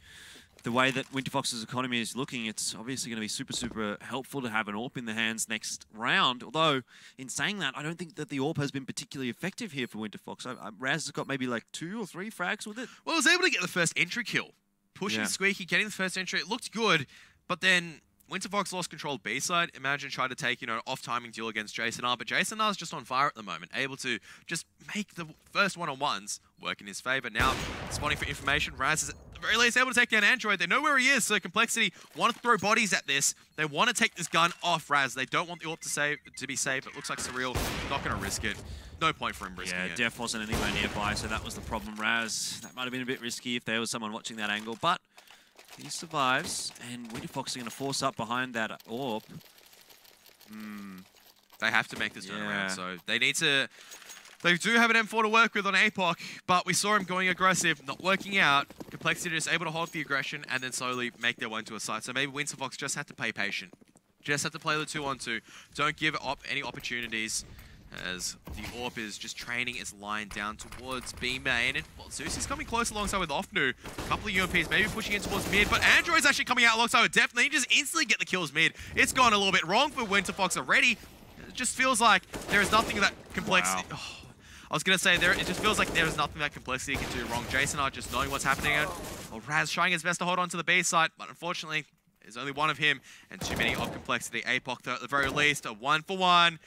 Speaker 2: the way that Winterfox's economy is looking, it's obviously going to be super, super helpful to have an AWP in the hands next round. Although, in saying that, I don't think that the AWP has been particularly effective here for Winterfox. Raz has got maybe like 2 or 3 frags with it.
Speaker 3: Well, I was able to get the first entry kill. Pushing Squeaky, getting the first entry. It looked good, but then Winterfox lost control of B-side. Imagine trying to take, off-timing duel against Jason R, but Jason R's just on fire at the moment, able to just make the first one-on-ones work in his favor. Now, spotting for information, Raz is at the very least able to take down Android. They know where he is, so compLexity want to throw bodies at this. They want to take this gun off Raz. They don't want the AWP to be saved. It looks like Surreal not going to risk it. No point for him risking it.
Speaker 2: Yeah, Def wasn't anywhere nearby, so that was the problem. Raz, that might have been a bit risky if there was someone watching that angle, but he survives, and Winterfox are going to force up behind that AWP.
Speaker 3: They have to make this turnaround, so they need to... They do have an M4 to work with on APOC, but we saw him going aggressive, not working out. compLexity just able to hold the aggression and then slowly make their way into a site. So maybe Winterfox just had to play patient. Just have to play the 2-on-2. Don't give up any opportunities, as the AWP is just training its line down towards B main. And, well, Zeus is coming close alongside with Ofnu. A couple of UMPs maybe pushing in towards mid, but Android's actually coming out alongside with Def. They just instantly get the kills mid. It's gone a little bit wrong for Winterfox already. It just feels like there is nothing that compLexity...
Speaker 2: Wow.
Speaker 3: Oh, I was going to say, it just feels like there is nothing that compLexity can do wrong. Jason R just knowing what's happening. Well, Raz trying his best to hold on to the B side, but unfortunately, there's only one of him and too many of compLexity. APOC, though, at the very least, a 1-for-1.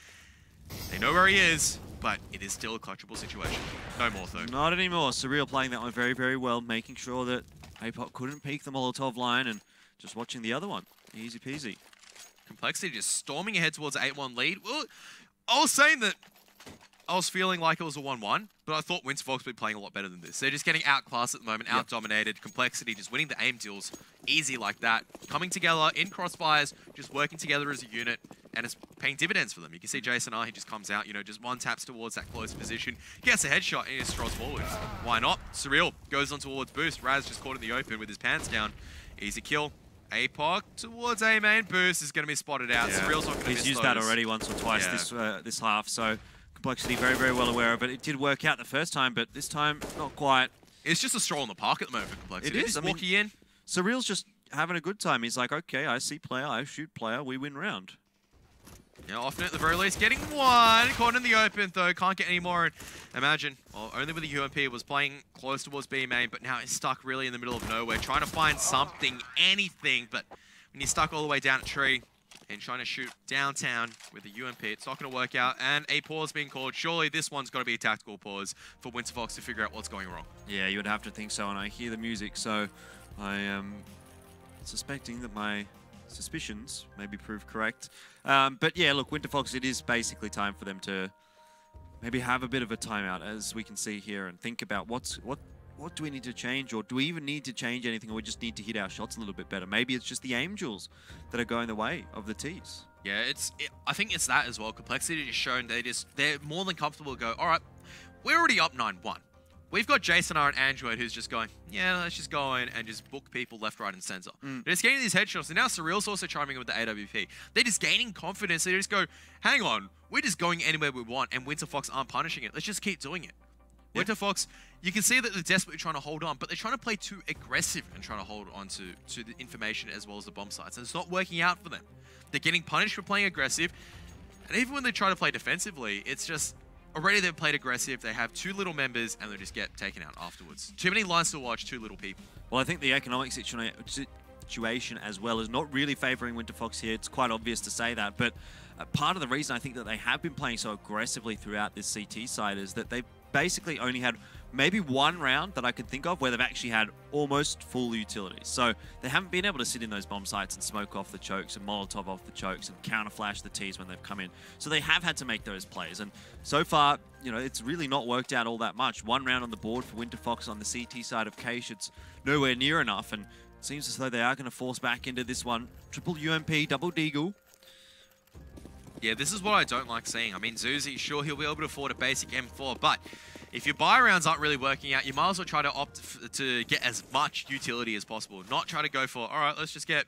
Speaker 3: They know where he is, but it is still a clutchable situation. No more, though.
Speaker 2: Not anymore. Surreal playing that one very, very well, making sure that APOC couldn't peek the Molotov line and just watching the other one. Easy peasy.
Speaker 3: compLexity just storming ahead towards an 8-1 lead. Well, I was saying that I was feeling like it was a 1-1, but I thought Winterfox would be playing a lot better than this. They're just getting outclassed at the moment, out-dominated. compLexity just winning the aim deals easy like that. Coming together in crossfires, just working together as a unit, and it's paying dividends for them. You can see Jason R, he just comes out, just one taps towards that close position, gets a headshot, and he just strolls forward. Why not? Surreal goes on towards Boost. Raz just caught in the open with his pants down. Easy kill. APOC towards A main. Boost is going to be spotted out.
Speaker 2: Yeah.
Speaker 3: Surreal's not going to miss
Speaker 2: He's used
Speaker 3: those.
Speaker 2: that already once or twice this half, so compLexity very, very well aware of it. It did work out the first time, but this time, not quite.
Speaker 3: It's just a stroll in the park at the moment for compLexity.
Speaker 2: It is.
Speaker 3: Just walking in.
Speaker 2: Surreal's just having a good time. He's like, okay, I see player, I shoot player, we win round.
Speaker 3: Yeah, often at the very least, getting one. Caught in the open, though. Can't get any more. And imagine, well, only with the UMP, was playing close towards B main, but now he's stuck really in the middle of nowhere, trying to find something, anything. But when he's stuck all the way down a tree and trying to shoot downtown with a UMP, it's not going to work out. And a pause being called. Surely this one's got to be a tactical pause for Winterfox to figure out what's going wrong.
Speaker 2: Yeah, you would have to think so, and I hear the music, so I am suspecting that my suspicions maybe prove correct. But yeah, look, Winterfox, it is basically time for them to maybe have a bit of a timeout, as we can see here, and think about what do we need to change, or do we even need to change anything, or we just need to hit our shots a little bit better. Maybe it's just the aim duels that are going the way of the T's.
Speaker 3: Yeah, I think it's that as well. compLexity has shown they're more than comfortable to go, all right, we're already up 9-1. We've got Jason R and Android who's just going, yeah, let's just go in and just book people left, right, and center. They're just getting these headshots, and now Surreal's also chiming in with the AWP. They're just gaining confidence. They just go, hang on, we're just going anywhere we want, and Winterfox aren't punishing it. Let's just keep doing it. Yep. Winterfox, you can see that they're desperately trying to hold on, but they're trying to play too aggressive and trying to hold on to the information as well as the bomb sites, and it's not working out for them. They're getting punished for playing aggressive, and even when they try to play defensively, it's just... Already they've played aggressive, they have too little members, and they just get taken out afterwards. Too many lines to watch, too little people.
Speaker 2: Well, I think the economic situation as well is not really favouring Winterfox here. It's quite obvious to say that, but part of the reason I think that they have been playing so aggressively throughout this CT side is that they've basically only had maybe one round that I can think of where they've actually had almost full utilities. So they haven't been able to sit in those bomb sites and smoke off the chokes and Molotov off the chokes and counter flash the T's when they've come in. So they have had to make those plays. And so far, it's really not worked out all that much. One round on the board for Winterfox on the CT side of Cache. It's nowhere near enough. And it seems as though they are going to force back into this one. Triple UMP, double deagle.
Speaker 3: Yeah, this is what I don't like seeing. I mean, Zuzi, sure, he'll be able to afford a basic M4, but if your buy rounds aren't really working out, you might as well try to opt to get as much utility as possible. Not try to go for, all right, let's just get,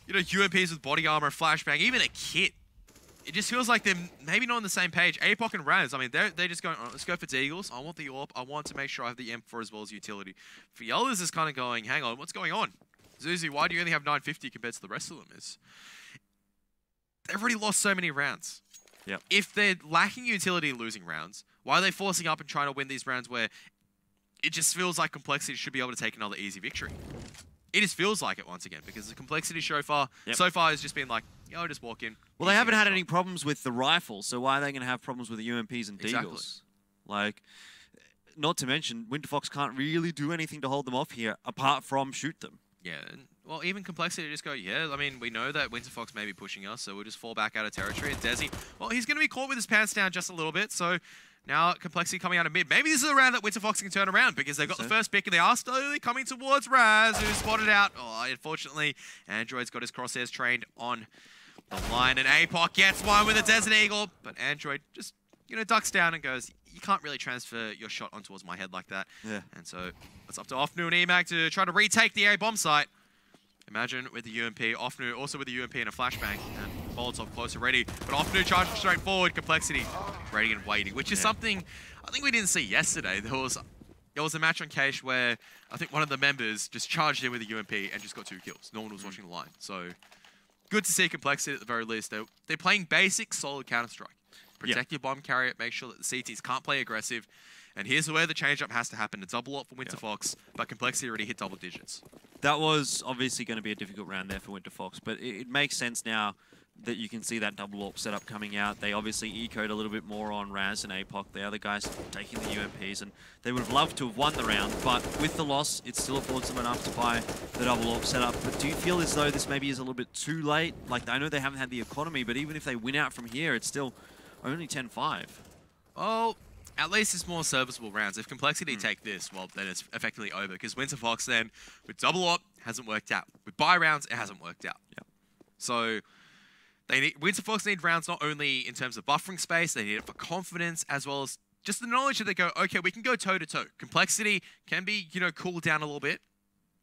Speaker 3: UMPs with body armor, flashbang, even a kit. It just feels like they're maybe not on the same page. APOC and Raz, I mean, they're just going, oh, let's go for Deagles. I want the AWP. I want to make sure I have the M4 as well as utility. For the others, it's kind of going, hang on, what's going on? Zuzi, why do you only have 950 compared to the rest of them? They've already lost so many rounds.
Speaker 2: Yep.
Speaker 3: If they're lacking utility in losing rounds, why are they forcing up and trying to win these rounds where it just feels like compLexity should be able to take another easy victory? It just feels like it once again, because the compLexity so far has just been like, yo, just walk in.
Speaker 2: Well, they haven't had any problems with the rifle, so why are they going to have problems with the UMPs and Deagles?
Speaker 3: Exactly.
Speaker 2: Like, not to mention, Winterfox can't really do anything to hold them off here, apart from shoot them.
Speaker 3: Yeah, well, even compLexity just go, yeah, I mean, we know that Winterfox may be pushing us, so we'll just fall back out of territory. And Desi, well, he's going to be caught with his pants down just a little bit, so now compLexity coming out of mid. Maybe this is a round that Winterfox can turn around, because they've got the first pick, and they are slowly coming towards Raz, who's spotted out. Oh, unfortunately, Android's got his crosshairs trained on the line, and APOC gets one with a Desert Eagle, but Android just, ducks down and goes, you can't really transfer your shot on towards my head like that.
Speaker 2: Yeah.
Speaker 3: And so it's up to Offnu and EMAG to try to retake the A-bomb site. Imagine with the UMP, Offnu also with the UMP and a flashbang, and Molotov close already. But Offnu charging straight forward, compLexity ready and waiting, which is something I think we didn't see yesterday. There was a match on Cache where I think one of the members just charged in with a UMP and just got 2 kills. No one was watching the line. So good to see compLexity at the very least. They're playing basic, solid Counter-Strike. Protect your bomb carrier, make sure that the CTs can't play aggressive. And here's where the change-up has to happen. A double up for Winterfox, but compLexity already hit double digits. That
Speaker 2: was obviously going to be a difficult round there for Winterfox, but it makes sense now that you can see that double AWP setup coming out. They obviously ecoed a little bit more on Raz and APOC, the other guys taking the UMPs, and they would have loved to have won the round, but with the loss, it still affords them enough to buy the double AWP setup. But do you feel as though this maybe is a little bit too late? Like, I know they haven't had the economy, but even if they win out from here, it's still only 10-5.
Speaker 3: Well, at least it's more serviceable rounds. If compLexity take this, well, then it's effectively over. Because Winterfox then, with double up, hasn't worked out. With buy rounds, it hasn't worked out.
Speaker 2: Yep.
Speaker 3: So Winterfox need rounds not only in terms of buffering space, they need it for confidence, as well as just the knowledge that they go, okay, we can go toe-to-toe. compLexity can be, cooled down a little bit,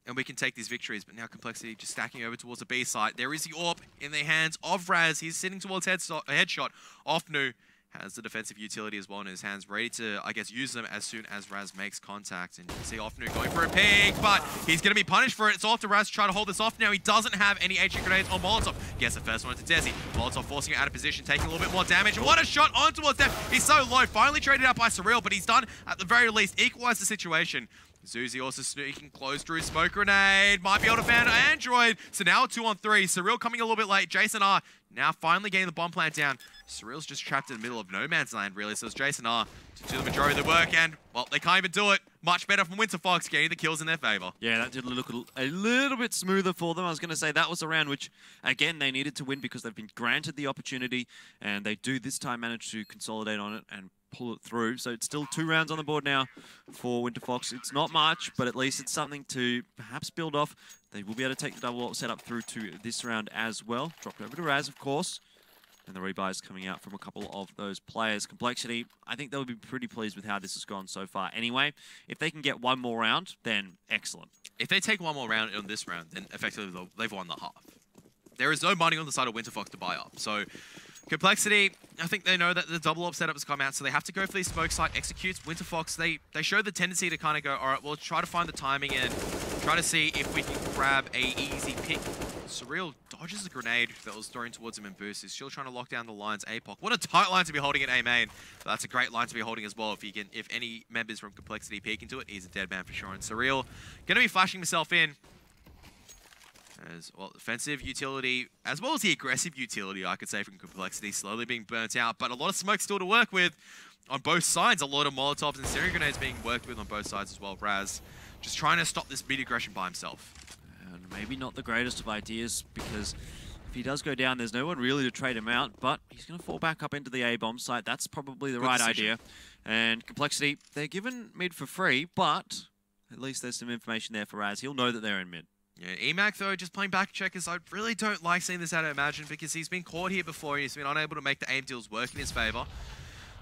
Speaker 3: and we can take these victories. But now compLexity just stacking over towards the B site. There is the AWP in the hands of Raz. He's sitting towards headshot. Offnu has the defensive utility as well in his hands, ready to, I guess, use them as soon as Raz makes contact. And you can see Offnu going for a pick, but he's going to be punished for it. It's off to Raz to try to hold this off now. He doesn't have any HE grenades on Molotov. Gets the first one to Desi. Molotov forcing him out of position, taking a little bit more damage. What a shot on towards them. He's so low. Finally traded out by Surreal, but he's done, at the very least, equalize the situation. Zuzi also sneaking close through smoke grenade. Might be able to fan Android. So now 2-on-3. Surreal coming a little bit late. Jason R now finally getting the bomb plant down. Surreal's just trapped in the middle of no man's land, really. So it's Jason R to do the majority of the work. And, well, they can't even do it. Much better from Winterfox, getting the kills in their favor.
Speaker 2: Yeah, that did look a little bit smoother for them. I was going to say that was a round which, again, they needed to win because they've been granted the opportunity. And they do this time manage to consolidate on it and pull it through. So it's still 2 rounds on the board now for Winterfox. It's not much, but at least it's something to perhaps build off. They will be able to take the double AWP setup through to this round as well. Drop it over to Raz, of course. And the rebuys coming out from a couple of those players. compLexity, I think they'll be pretty pleased with how this has gone so far. Anyway, if they can get one more round, then excellent.
Speaker 3: If they take one more round on this round, then effectively they've won the half. There is no money on the side of Winterfox to buy up. So compLexity, I think they know that the double AWP setup has come out, so they have to go for these smoke site executes. Winterfox, they show the tendency to kind of go, all right, we'll try to find the timing and try to see if we can grab a easy pick. Surreal dodges a grenade that was thrown towards him in boost. He's still trying to lock down the lines. APOC, what a tight line to be holding at A main. But that's a great line to be holding as well. If any members from compLexity peek into it, he's a dead man for sure. And Surreal going to be flashing himself in. As well, defensive utility, as well as the aggressive utility, I could say, from compLexity, slowly being burnt out. But a lot of smoke still to work with on both sides. A lot of Molotovs and incendiary grenades being worked with on both sides as well. Raz just trying to stop this mid aggression by himself.
Speaker 2: And maybe not the greatest of ideas, because if he does go down, there's no one really to trade him out. But he's going to fall back up into the A-bomb site. That's probably the right idea. And compLexity, they're given mid for free, but at least there's some information there for Raz. He'll know that they're in mid.
Speaker 3: Yeah, EMAG, though, just playing back checkers. I really don't like seeing this out of Imagine, because he's been caught here before and he's been unable to make the aim deals work in his favor. A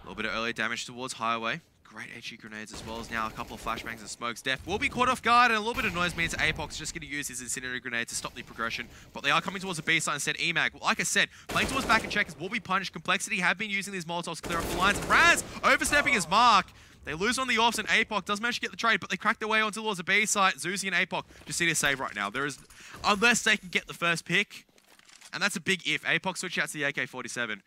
Speaker 3: little bit of early damage towards Highway. Great HE grenades, as well as now a couple of flashbangs and smokes. Def will be caught off guard, and a little bit of noise means APOC's just going to use his incendiary grenade to stop the progression. But they are coming towards the B side instead. EMAG, like I said, playing towards back and checkers will be punished. compLexity have been using these Molotovs to clear up the lines. Raz overstepping his mark. They lose on the offs, and APOC does manage to get the trade, but they crack their way onto towards the B site. Zuzi and APOC just need a save right now. There is, unless they can get the first pick, and that's a big if. APOC switch out to the AK-47.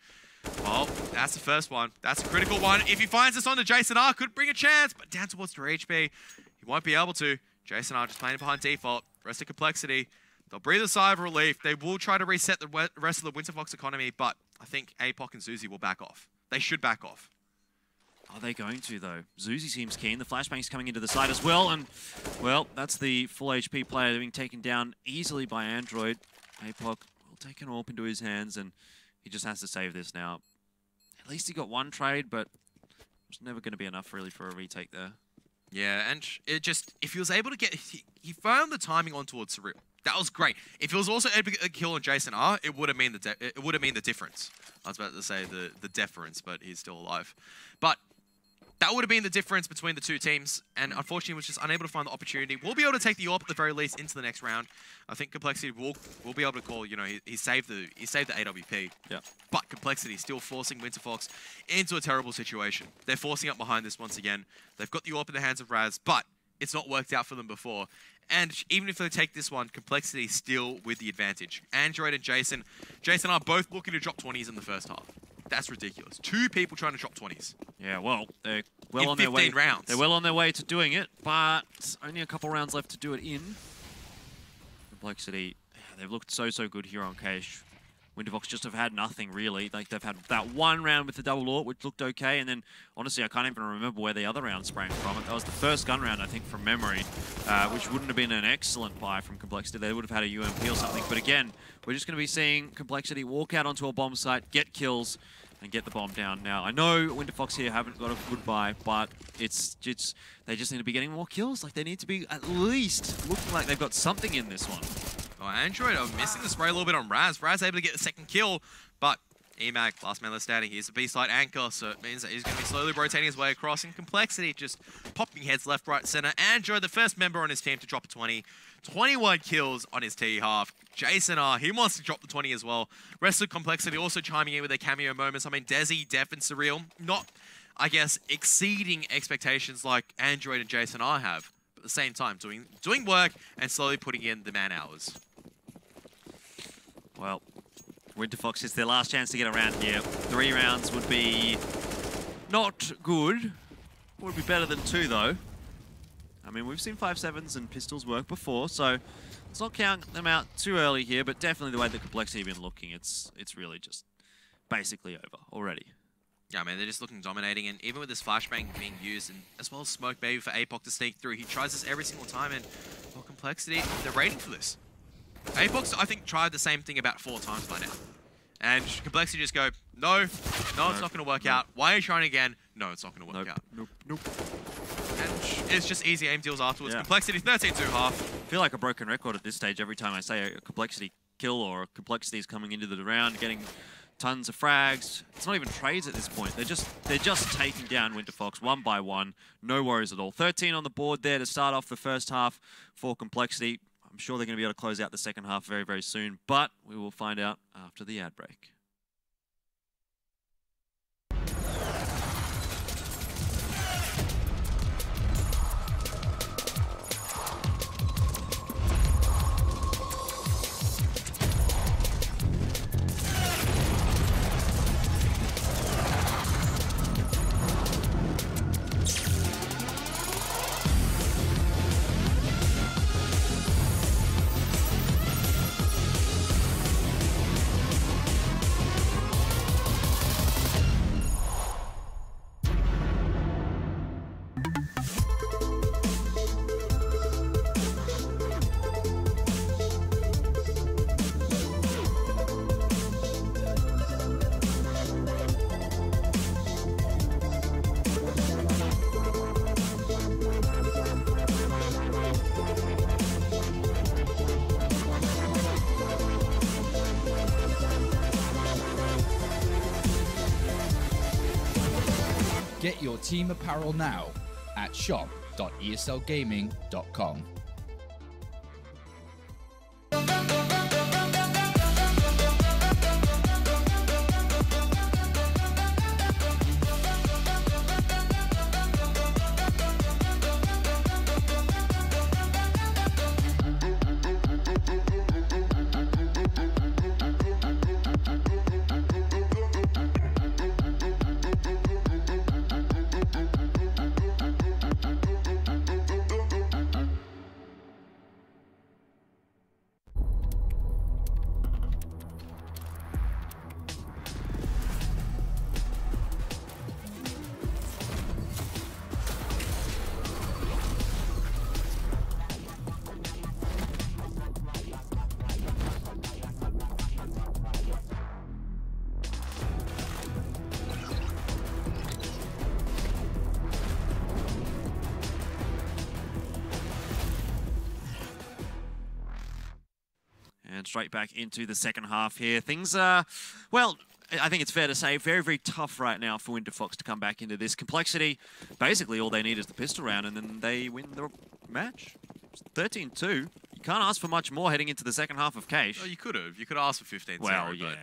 Speaker 3: Well, that's the first one. That's a critical one. If he finds this on to Jason R, could bring a chance, but down towards 3 HP. He won't be able to. Jason R just playing behind default. Rest of compLexity. They'll breathe a sigh of relief. They will try to reset the rest of the Winterfox economy, but I think APOC and Zuzi will back off. They should back off.
Speaker 2: Are they going to, though? Zuzi seems keen. The flashbang's coming into the side as well, and, well, that's the full HP player being taken down easily by Android. APOC will take an AWP into his hands, and he just has to save this now. At least he got one trade, but it's never going to be enough, really, for a retake there.
Speaker 3: Yeah, and it just, if he was able to get, he found the timing on towards Surreal. That was great. If he was also able to get a kill on Jason R, it would have mean the difference. I was about to say the deference, but he's still alive. But that would have been the difference between the two teams, and unfortunately was just unable to find the opportunity. We'll be able to take the AWP at the very least into the next round. I think compLexity will be able to call, you know, he saved the AWP.
Speaker 2: Yeah.
Speaker 3: But compLexity still forcing Winterfox into a terrible situation. They're forcing up behind this once again. They've got the AWP in the hands of Raz, but it's not worked out for them before. And even if they take this one, compLexity still with the advantage. Android and Jason are both looking to drop 20s in the first half. That's ridiculous. 2 people trying to drop 20s.
Speaker 2: Yeah, well, they're well on their way.
Speaker 3: 15 rounds.
Speaker 2: They're well on their way to doing it, but only a couple rounds left to do it in. compLexity, they've looked so good here on Cache. Winterfox just have had nothing, really. Like, they've had that one round with the double AWP, which looked okay, and then, honestly, I can't even remember where the other round sprang from. That was the first gun round, I think, from memory, which wouldn't have been an excellent buy from compLexity. They would have had a UMP or something, but again, we're just going to be seeing compLexity walk out onto a bomb site, get kills, and get the bomb down. Now, I know Winterfox here haven't got a good buy, but it's they just need to be getting more kills. Like, they need to be at least looking like they've got something in this one.
Speaker 3: Oh, Android are missing the spray a little bit on Raz. Raz able to get the second kill, but EMAG, last man left standing. Here's the B-side anchor, so it means that he's going to be slowly rotating his way across. And compLexity just popping heads left, right, center. Android, the first member on his team to drop a 20. 21 kills on his T half. Jason R, he wants to drop the 20 as well. Rest of compLexity also chiming in with their cameo moments. I mean, Desi, Def, and Surreal, not, I guess, exceeding expectations like Android and Jason R have. But at the same time, doing work and slowly putting in the man hours.
Speaker 2: Well, Winterfox, it's their last chance to get around here. 3 rounds would be not good. Would be better than 2, though. I mean, we've seen 5.7s and pistols work before, so let's not count them out too early here, but definitely the way that compLexity have been looking, it's really just basically over already.
Speaker 3: Yeah, man, they're just looking dominating, and even with this flashbang being used, and as well as smoke maybe for APOC to sneak through, he tries this every single time, and well, compLexity, they're waiting for this. APOC's, I think, tried the same thing about 4 times by now. And compLexity just go, no, it's not going to work out. Why are you trying again? No, it's not going to work out.
Speaker 2: Nope.
Speaker 3: And it's just easy aim deals afterwards.
Speaker 2: Yeah.
Speaker 3: compLexity 13-2 half.
Speaker 2: I feel like a broken record at this stage every time I say a compLexity kill or a compLexity is coming into the round, getting tons of frags. It's not even trades at this point. They're just taking down Winterfox one by one. No worries at all. 13 on the board there to start off the first half for compLexity. I'm sure they're going to be able to close out the second half very, very soon, but we will find out after the ad break.
Speaker 4: Get your team apparel now at shop.eslgaming.com.
Speaker 2: straight back into the second half here. Things are, well, I think it's fair to say, very, very tough right now for Winterfox to come back into this. compLexity, basically all they need is the pistol round, and then they win the match. 13-2. You can't ask for much more heading into the second half of Cache.
Speaker 3: Oh, you could have. You could have asked for 15-0.
Speaker 2: Well, yeah.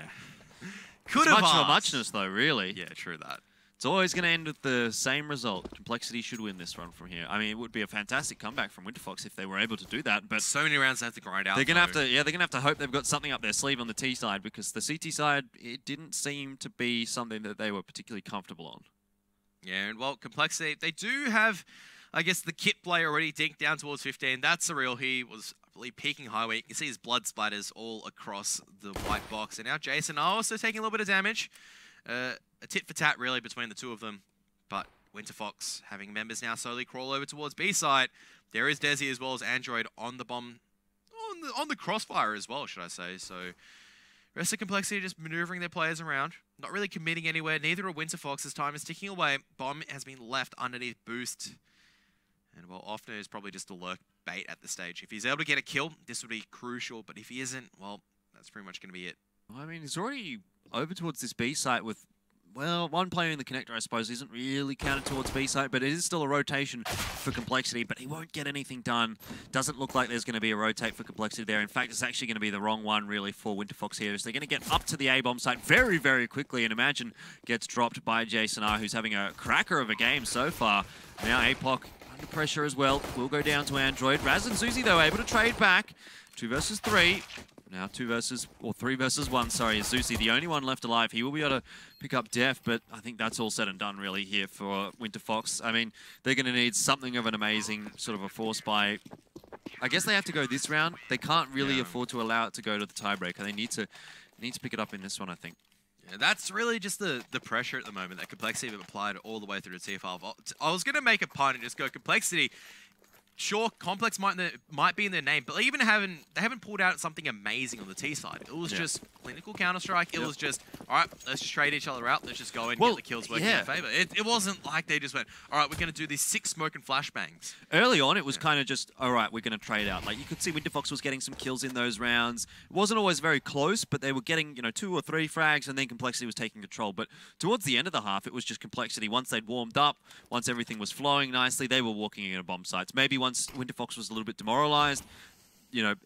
Speaker 3: Could have
Speaker 2: much of a
Speaker 3: asked.
Speaker 2: muchness, though, really.
Speaker 3: Yeah, true that.
Speaker 2: It's always going to end with the same result. compLexity should win this run from here. I mean, it would be a fantastic comeback from Winterfox if they were able to do that. But
Speaker 3: so many rounds they have to grind out.
Speaker 2: They're going to have to, yeah, they're going to have to hope they've got something up their sleeve on the T side, because the CT side, it didn't seem to be something that they were particularly comfortable on.
Speaker 3: Yeah, and well, compLexity, they do have, I guess, the kit play already dinked down towards 15. That's surreal. He was, I believe, peaking highway. You can see his blood splatters all across the white box. And now Jason are also taking a little bit of damage. A tit for tat, really, between the two of them. But Winterfox having members now slowly crawl over towards B side. There is Desi as well as Android on the bomb, on the crossfire as well, should I say. So rest of compLexity just maneuvering their players around, not really committing anywhere. Neither are Winterfox as time is ticking away. Bomb has been left underneath boost. And well, Offner is probably just a lurk bait at this stage. If he's able to get a kill, this would be crucial. But if he isn't, well, that's pretty much going to be it.
Speaker 2: I mean, he's already over towards this B site with, well, one player in the connector, I suppose, isn't really counted towards B site, but it is still a rotation for compLexity, but he won't get anything done. Doesn't look like there's going to be a rotate for compLexity there. In fact, it's actually going to be the wrong one, really, for Winterfox here. So they're going to get up to the A-bomb site very, very quickly, and Imagine gets dropped by Jason R, who's having a cracker of a game so far. Now APOC under pressure as well. Will go down to Android. Raz and Zuzi, though, able to trade back. 2 versus 3. Now 3 versus 1, sorry, is Zuzi the only one left alive. He will be able to pick up Def, but I think that's all said and done really here for Winterfox. I mean, they're going to need something of an amazing sort of a force by... I guess they have to go this round. They can't really afford to allow it to go to the tiebreaker. They need to pick it up in this one, I think.
Speaker 3: Yeah, that's really just the pressure at the moment that compLexity have applied all the way through the TFL. I was going to make a pun and just go compLexity. Sure, complex might be in their name, but they haven't pulled out something amazing on the T side. It was just clinical Counter-Strike. It was just, all right, let's just trade each other out. Let's just go and get the kills working in favor. It wasn't like they just went, all right, we're going to do these 6 smoke and flashbangs.
Speaker 2: Early on, it was kind of just, all right, we're going to trade out. Like, you could see Winterfox was getting some kills in those rounds. It wasn't always very close, but they were getting, 2 or 3 frags, and then compLexity was taking control. But towards the end of the half, it was just compLexity. Once they'd warmed up, once everything was flowing nicely, they were walking in bomb sites. Maybe once Winterfox was a little bit demoralized,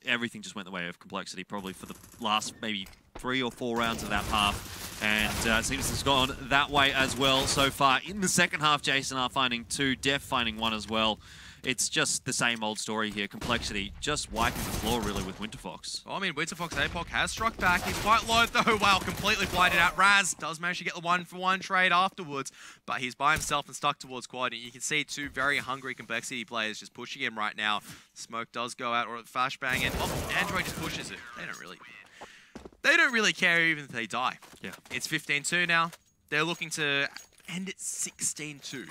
Speaker 2: everything just went the way of compLexity probably for the last maybe 3 or 4 rounds of that half. And it seems it's gone that way as well so far. In the second half, Jason are finding 2, Def finding 1 as well. It's just the same old story here. compLexity just wiping the floor, really, with Winterfox.
Speaker 3: Well, I mean, Winterfox APOC has struck back. He's quite low, though. Wow, completely blinded out. Raz does manage to get the 1-for-1 trade afterwards, but he's by himself and stuck towards quad. And you can see 2 very hungry compLexity players just pushing him right now. Smoke does go out, or flashbang, and Android just pushes it. They don't really care even if they die.
Speaker 2: Yeah.
Speaker 3: It's 15-2 now. They're looking to end it 16-2.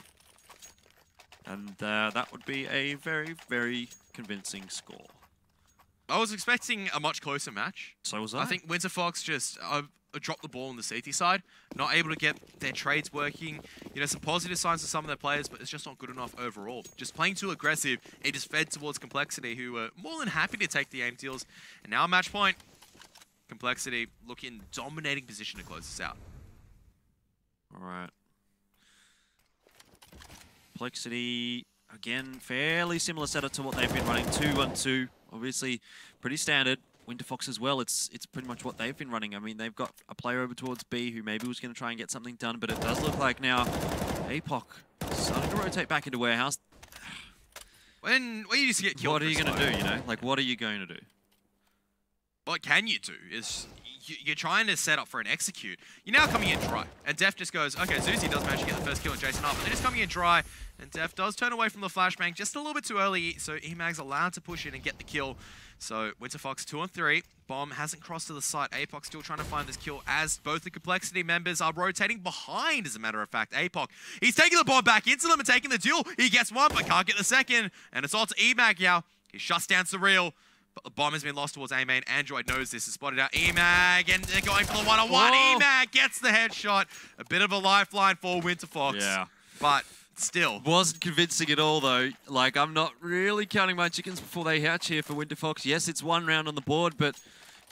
Speaker 2: And that would be a very, very convincing score.
Speaker 3: I was expecting a much closer match.
Speaker 2: So was I.
Speaker 3: I think Winterfox just dropped the ball on the CT side, not able to get their trades working. Some positive signs for some of their players, but it's just not good enough overall. Just playing too aggressive, it just fed towards compLexity, who were more than happy to take the aim deals. And now match point, compLexity look in dominating position to close this out.
Speaker 2: All right. compLexity, again, fairly similar setup to what they've been running. 2-1-2, obviously pretty standard. Winterfox as well, it's pretty much what they've been running. I mean, they've got a player over towards B who maybe was going to try and get something done, but it does look like now APOC starting to rotate back into warehouse.
Speaker 3: When you just get killed,
Speaker 2: what are you going to do, Like, what are you going to do?
Speaker 3: What can you do is you're trying to set up for an execute. You're now coming in dry. And Def just goes, okay, Zuzi does manage to get the first kill on Jason up, but they're just coming in dry. And Def does turn away from the flashbang just a little bit too early, so Emag's allowed to push in and get the kill. So Winterfox 2-3. Bomb hasn't crossed to the site. APOC still trying to find this kill as both the compLexity members are rotating behind, as a matter of fact. APOC, he's taking the bomb back into them and taking the duel. He gets 1, but can't get the second. And it's all to Emag now. He shuts down Surreal. But the bomb has been lost towards A-main. Android knows this, has spotted out Emag, and they're going for the one-on-one. Emag gets the headshot. A bit of a lifeline for Winterfox.
Speaker 2: Yeah.
Speaker 3: But still.
Speaker 2: Wasn't convincing at all, though. Like, I'm not really counting my chickens before they hatch here for Winterfox. Yes, it's 1 round on the board, but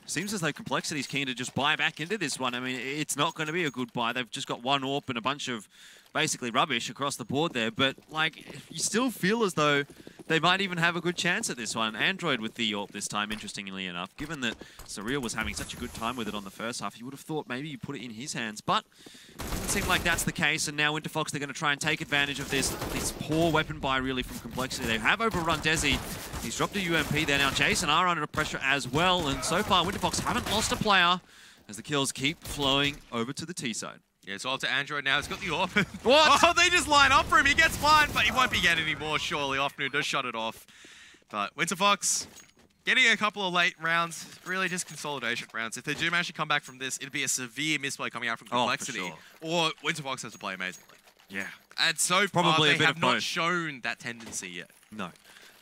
Speaker 2: Seems as though compLexity's keen to just buy back into this one. I mean, it's not going to be a good buy. They've just got one AWP and a bunch of basically rubbish across the board there. But, like, you still feel as though they might even have a good chance at this one. Android with the AWP this time, interestingly enough. Given that Surreal was having such a good time with it on the first half, you would have thought maybe you put it in his hands. But it doesn't seem like that's the case. And now Winterfox, they're going to try and take advantage of this poor weapon buy, really, from compLexity. They have overrun Desi. He's dropped a UMP there. Now Jason are under pressure as well. And so far, Winterfox haven't lost a player as the kills keep flowing over to the T side.
Speaker 3: Yeah, it's all up to Android now. He's got the AWP.
Speaker 2: What?
Speaker 3: Oh, they just line up for him. He gets one, but he won't be getting any more, surely. Afternoon does shut it off. But Winterfox getting a couple of late rounds, really just consolidation rounds. If they do manage to come back from this, it'd be a severe misplay coming out from compLexity.
Speaker 2: Sure.
Speaker 3: Or Winterfox has to play amazingly.
Speaker 2: Yeah.
Speaker 3: And so
Speaker 2: Probably
Speaker 3: far,
Speaker 2: a
Speaker 3: they
Speaker 2: bit
Speaker 3: have
Speaker 2: of
Speaker 3: not
Speaker 2: both.
Speaker 3: shown that tendency yet.
Speaker 2: No.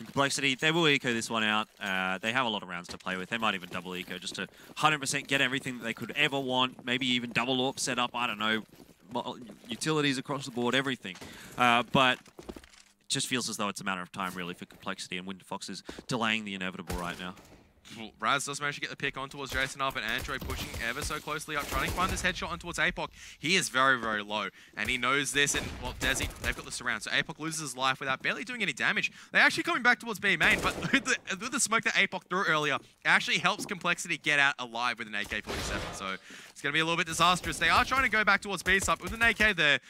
Speaker 2: In compLexity, they will eco this one out. They have a lot of rounds to play with. They might even double eco just to 100% get everything that they could ever want. Maybe even double AWP set up. I don't know. Utilities across the board, everything. But it just feels as though it's a matter of time, really, for compLexity, and Winterfox is delaying the inevitable right now.
Speaker 3: Well, Raz does manage to get the pick on towards Jason up, and Android pushing ever so closely up, trying to find this headshot on towards APOC. He is very, very low, and he knows this, and, well, Desi, they've got the surround, so APOC loses his life without barely doing any damage. They're actually coming back towards B main, but with the smoke that APOC threw earlier, it actually helps compLexity get out alive with an AK-47, so it's going to be a little bit disastrous. They are trying to go back towards B side, but with an AK there,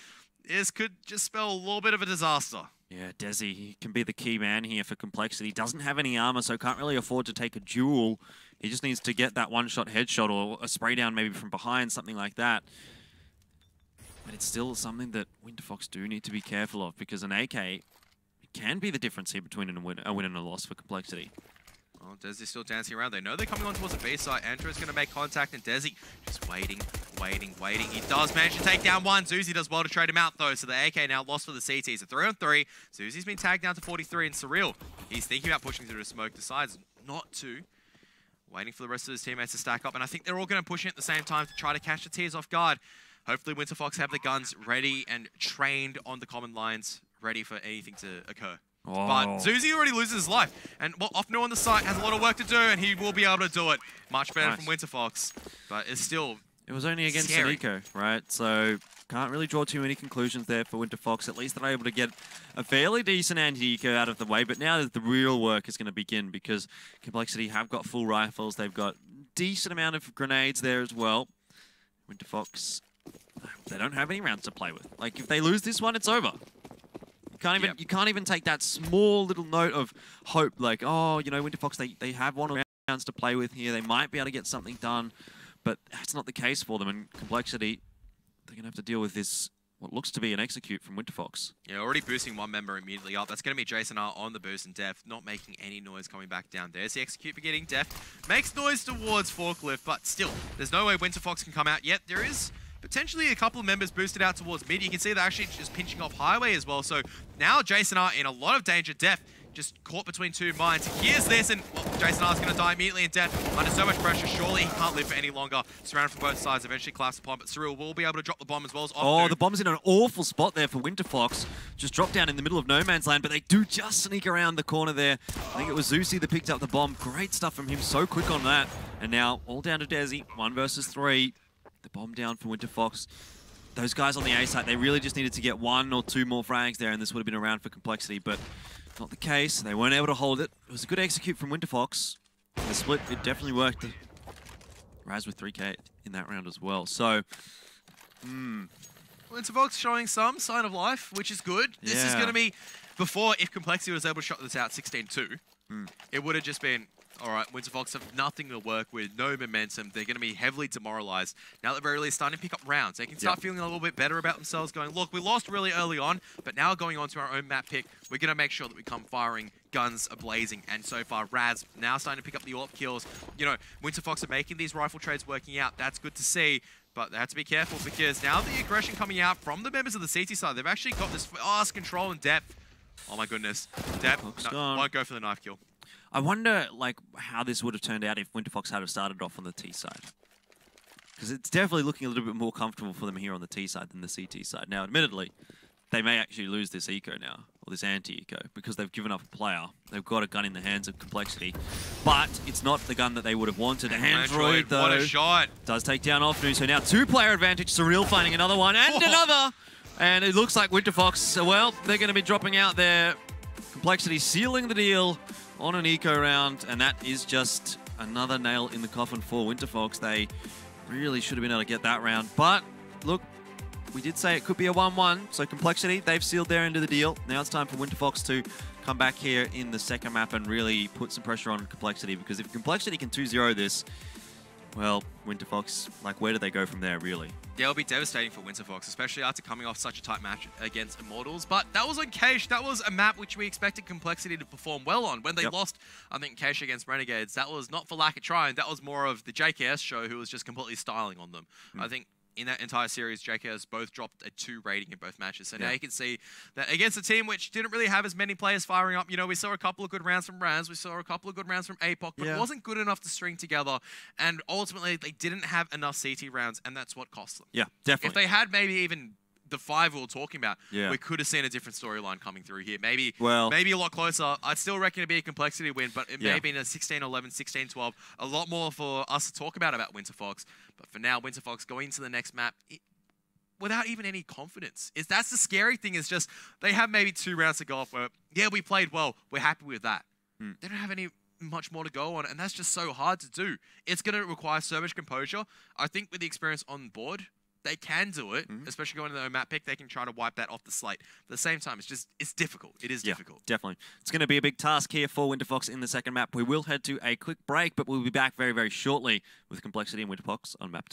Speaker 3: this could just spell a little bit of a disaster.
Speaker 2: Yeah, Desi, he can be the key man here for compLexity. Doesn't have any armor, so can't really afford to take a duel. He just needs to get that one-shot headshot or a spray down maybe from behind, something like that. But it's still something that Winterfox do need to be careful of, because an AK it can be the difference here between a win and a loss for compLexity.
Speaker 3: Well, Desi's still dancing around. They know they're coming on towards the B side. Andrew's going to make contact, and Desi just waiting. He does manage to take down one. Zuzi does well to trade him out, though, so the AK now lost for the CT. It's a 3-on-3. Zuzi's been tagged down to 43, and Surreal, he's thinking about pushing through the smoke, decides not to. Waiting for the rest of his teammates to stack up, and I think they're all going to push it at the same time to try to catch the Tears off guard. Hopefully Winterfox have the guns ready and trained on the common lines, ready for anything to occur.
Speaker 2: Oh.
Speaker 3: But Zuzi already loses his life. And well, Offno on the site has a lot of work to do, and he will be able to do it. Much better from Winterfox. But it's still
Speaker 2: It was only against an eco, right? So can't really draw too many conclusions there for Winterfox. At least they're able to get a fairly decent anti-eco out of the way. But now the real work is going to begin, because compLexity have got full rifles. They've got decent amount of grenades there as well. Winterfox, they don't have any rounds to play with. Like, if they lose this one, it's over. You can't even take that small little note of hope, like, oh, you know, Winterfox, they have one rounds to play with here. They might be able to get something done, but that's not the case for them. And compLexity, they're going to have to deal with this, what looks to be an execute from Winterfox.
Speaker 3: Yeah, already boosting one member immediately up. That's going to be Jason R on the boost, and Def not making any noise coming back down. There's the execute for getting Def. Makes noise towards Forklift, but still, there's no way Winterfox can come out yet. There is potentially a couple of members boosted out towards mid. You can see they're actually just pinching off highway as well. So now Jason R in a lot of danger. Def just caught between two mines. He hears this, and Jason R is going to die immediately. And Def, under so much pressure, surely he can't live for any longer. Surrounded from both sides, eventually collapsed upon, but Surreal will be able to drop the bomb as well as off.
Speaker 2: Oh, the bomb's in an awful spot there for Winterfox. Just dropped down in the middle of no man's land, but they do just sneak around the corner there. I think it was Zuzi that picked up the bomb. Great stuff from him, so quick on that. And now all down to Desi, 1 versus 3. The bomb down for Winterfox. Those guys on the A side, they really just needed to get 1 or 2 more frags there, and this would have been a round for compLexity, but not the case. They weren't able to hold it. It was a good execute from Winterfox. The split, it definitely worked. Raz with 3K in that round as well. So,
Speaker 3: Winterfox showing some sign of life, which is good. This is going to be, before, if compLexity was able to shut this out 16-2, it would have just been, all right, Winterfox have nothing to work with, no momentum. They're going to be heavily demoralized. Now at the very least, starting to pick up rounds. They can start feeling a little bit better about themselves, going, look, we lost really early on, but now going on to our own map pick, we're going to make sure that we come firing, guns are blazing. And so far, Raz now starting to pick up the AWP kills. You know, Winterfox are making these rifle trades working out. That's good to see. But they have to be careful, because now the aggression coming out from the members of the CT side, they've actually got this fast control and depth. Oh my goodness. Depth won't go for the knife kill.
Speaker 2: I wonder, like, how this would have turned out if Winterfox had have started off on the T side. Because it's definitely looking a little bit more comfortable for them here on the T side than the CT side. Now, admittedly, they may actually lose this eco now, or this anti-eco, because they've given up a player. They've got a gun in the hands of compLexity, but it's not the gun that they would have wanted. Android, though,
Speaker 3: what a shot.
Speaker 2: Does take down Offnu, so now 2-player advantage. Surreal finding another one, and another! And it looks like Winterfox, well, they're going to be dropping out there. compLexity sealing the deal on an eco round, and that is just another nail in the coffin for Winterfox. They really should have been able to get that round, but look, we did say it could be a 1-1, so compLexity, they've sealed their end of the deal. Now it's time for Winterfox to come back here in the second map and really put some pressure on compLexity, because if compLexity can 2-0 this, well, Winterfox, like, where do they go from there, really?
Speaker 3: Yeah, it'll be devastating for Winterfox, especially after coming off such a tight match against Immortals. But that was on Keish. That was a map which we expected compLexity to perform well on. When they lost, I think, Keish against Renegades, that was not for lack of trying. That was more of the JKS show, who was just completely styling on them. I think in that entire series, JKS both dropped a 2 rating in both matches. So now you can see that against a team which didn't really have as many players firing up. You know, we saw a couple of good rounds from Raz, we saw a couple of good rounds from APOC, but it wasn't good enough to string together. And ultimately, they didn't have enough CT rounds, and that's what cost them.
Speaker 2: Yeah, definitely.
Speaker 3: If they had maybe even the 5 we were talking about, we could have seen a different storyline coming through here. Maybe a lot closer. I'd still reckon it'd be a compLexity win, but it may have been a 16-11, 16-12. A lot more for us to talk about Winterfox. But for now, Winterfox going to the next map without even any confidence. That's the scary thing, is just they have maybe 2 rounds to go off where, yeah, we played well. We're happy with that. They don't have much more to go on, and that's just so hard to do. It's going to require so much composure. I think with the experience on board, they can do it, especially going to their map pick. They can try to wipe that off the slate. At the same time, it's difficult. It is difficult.
Speaker 2: Definitely. It's going to be a big task here for Winterfox in the second map. We will head to a quick break, but we'll be back very, very shortly with compLexity and Winterfox on map 2.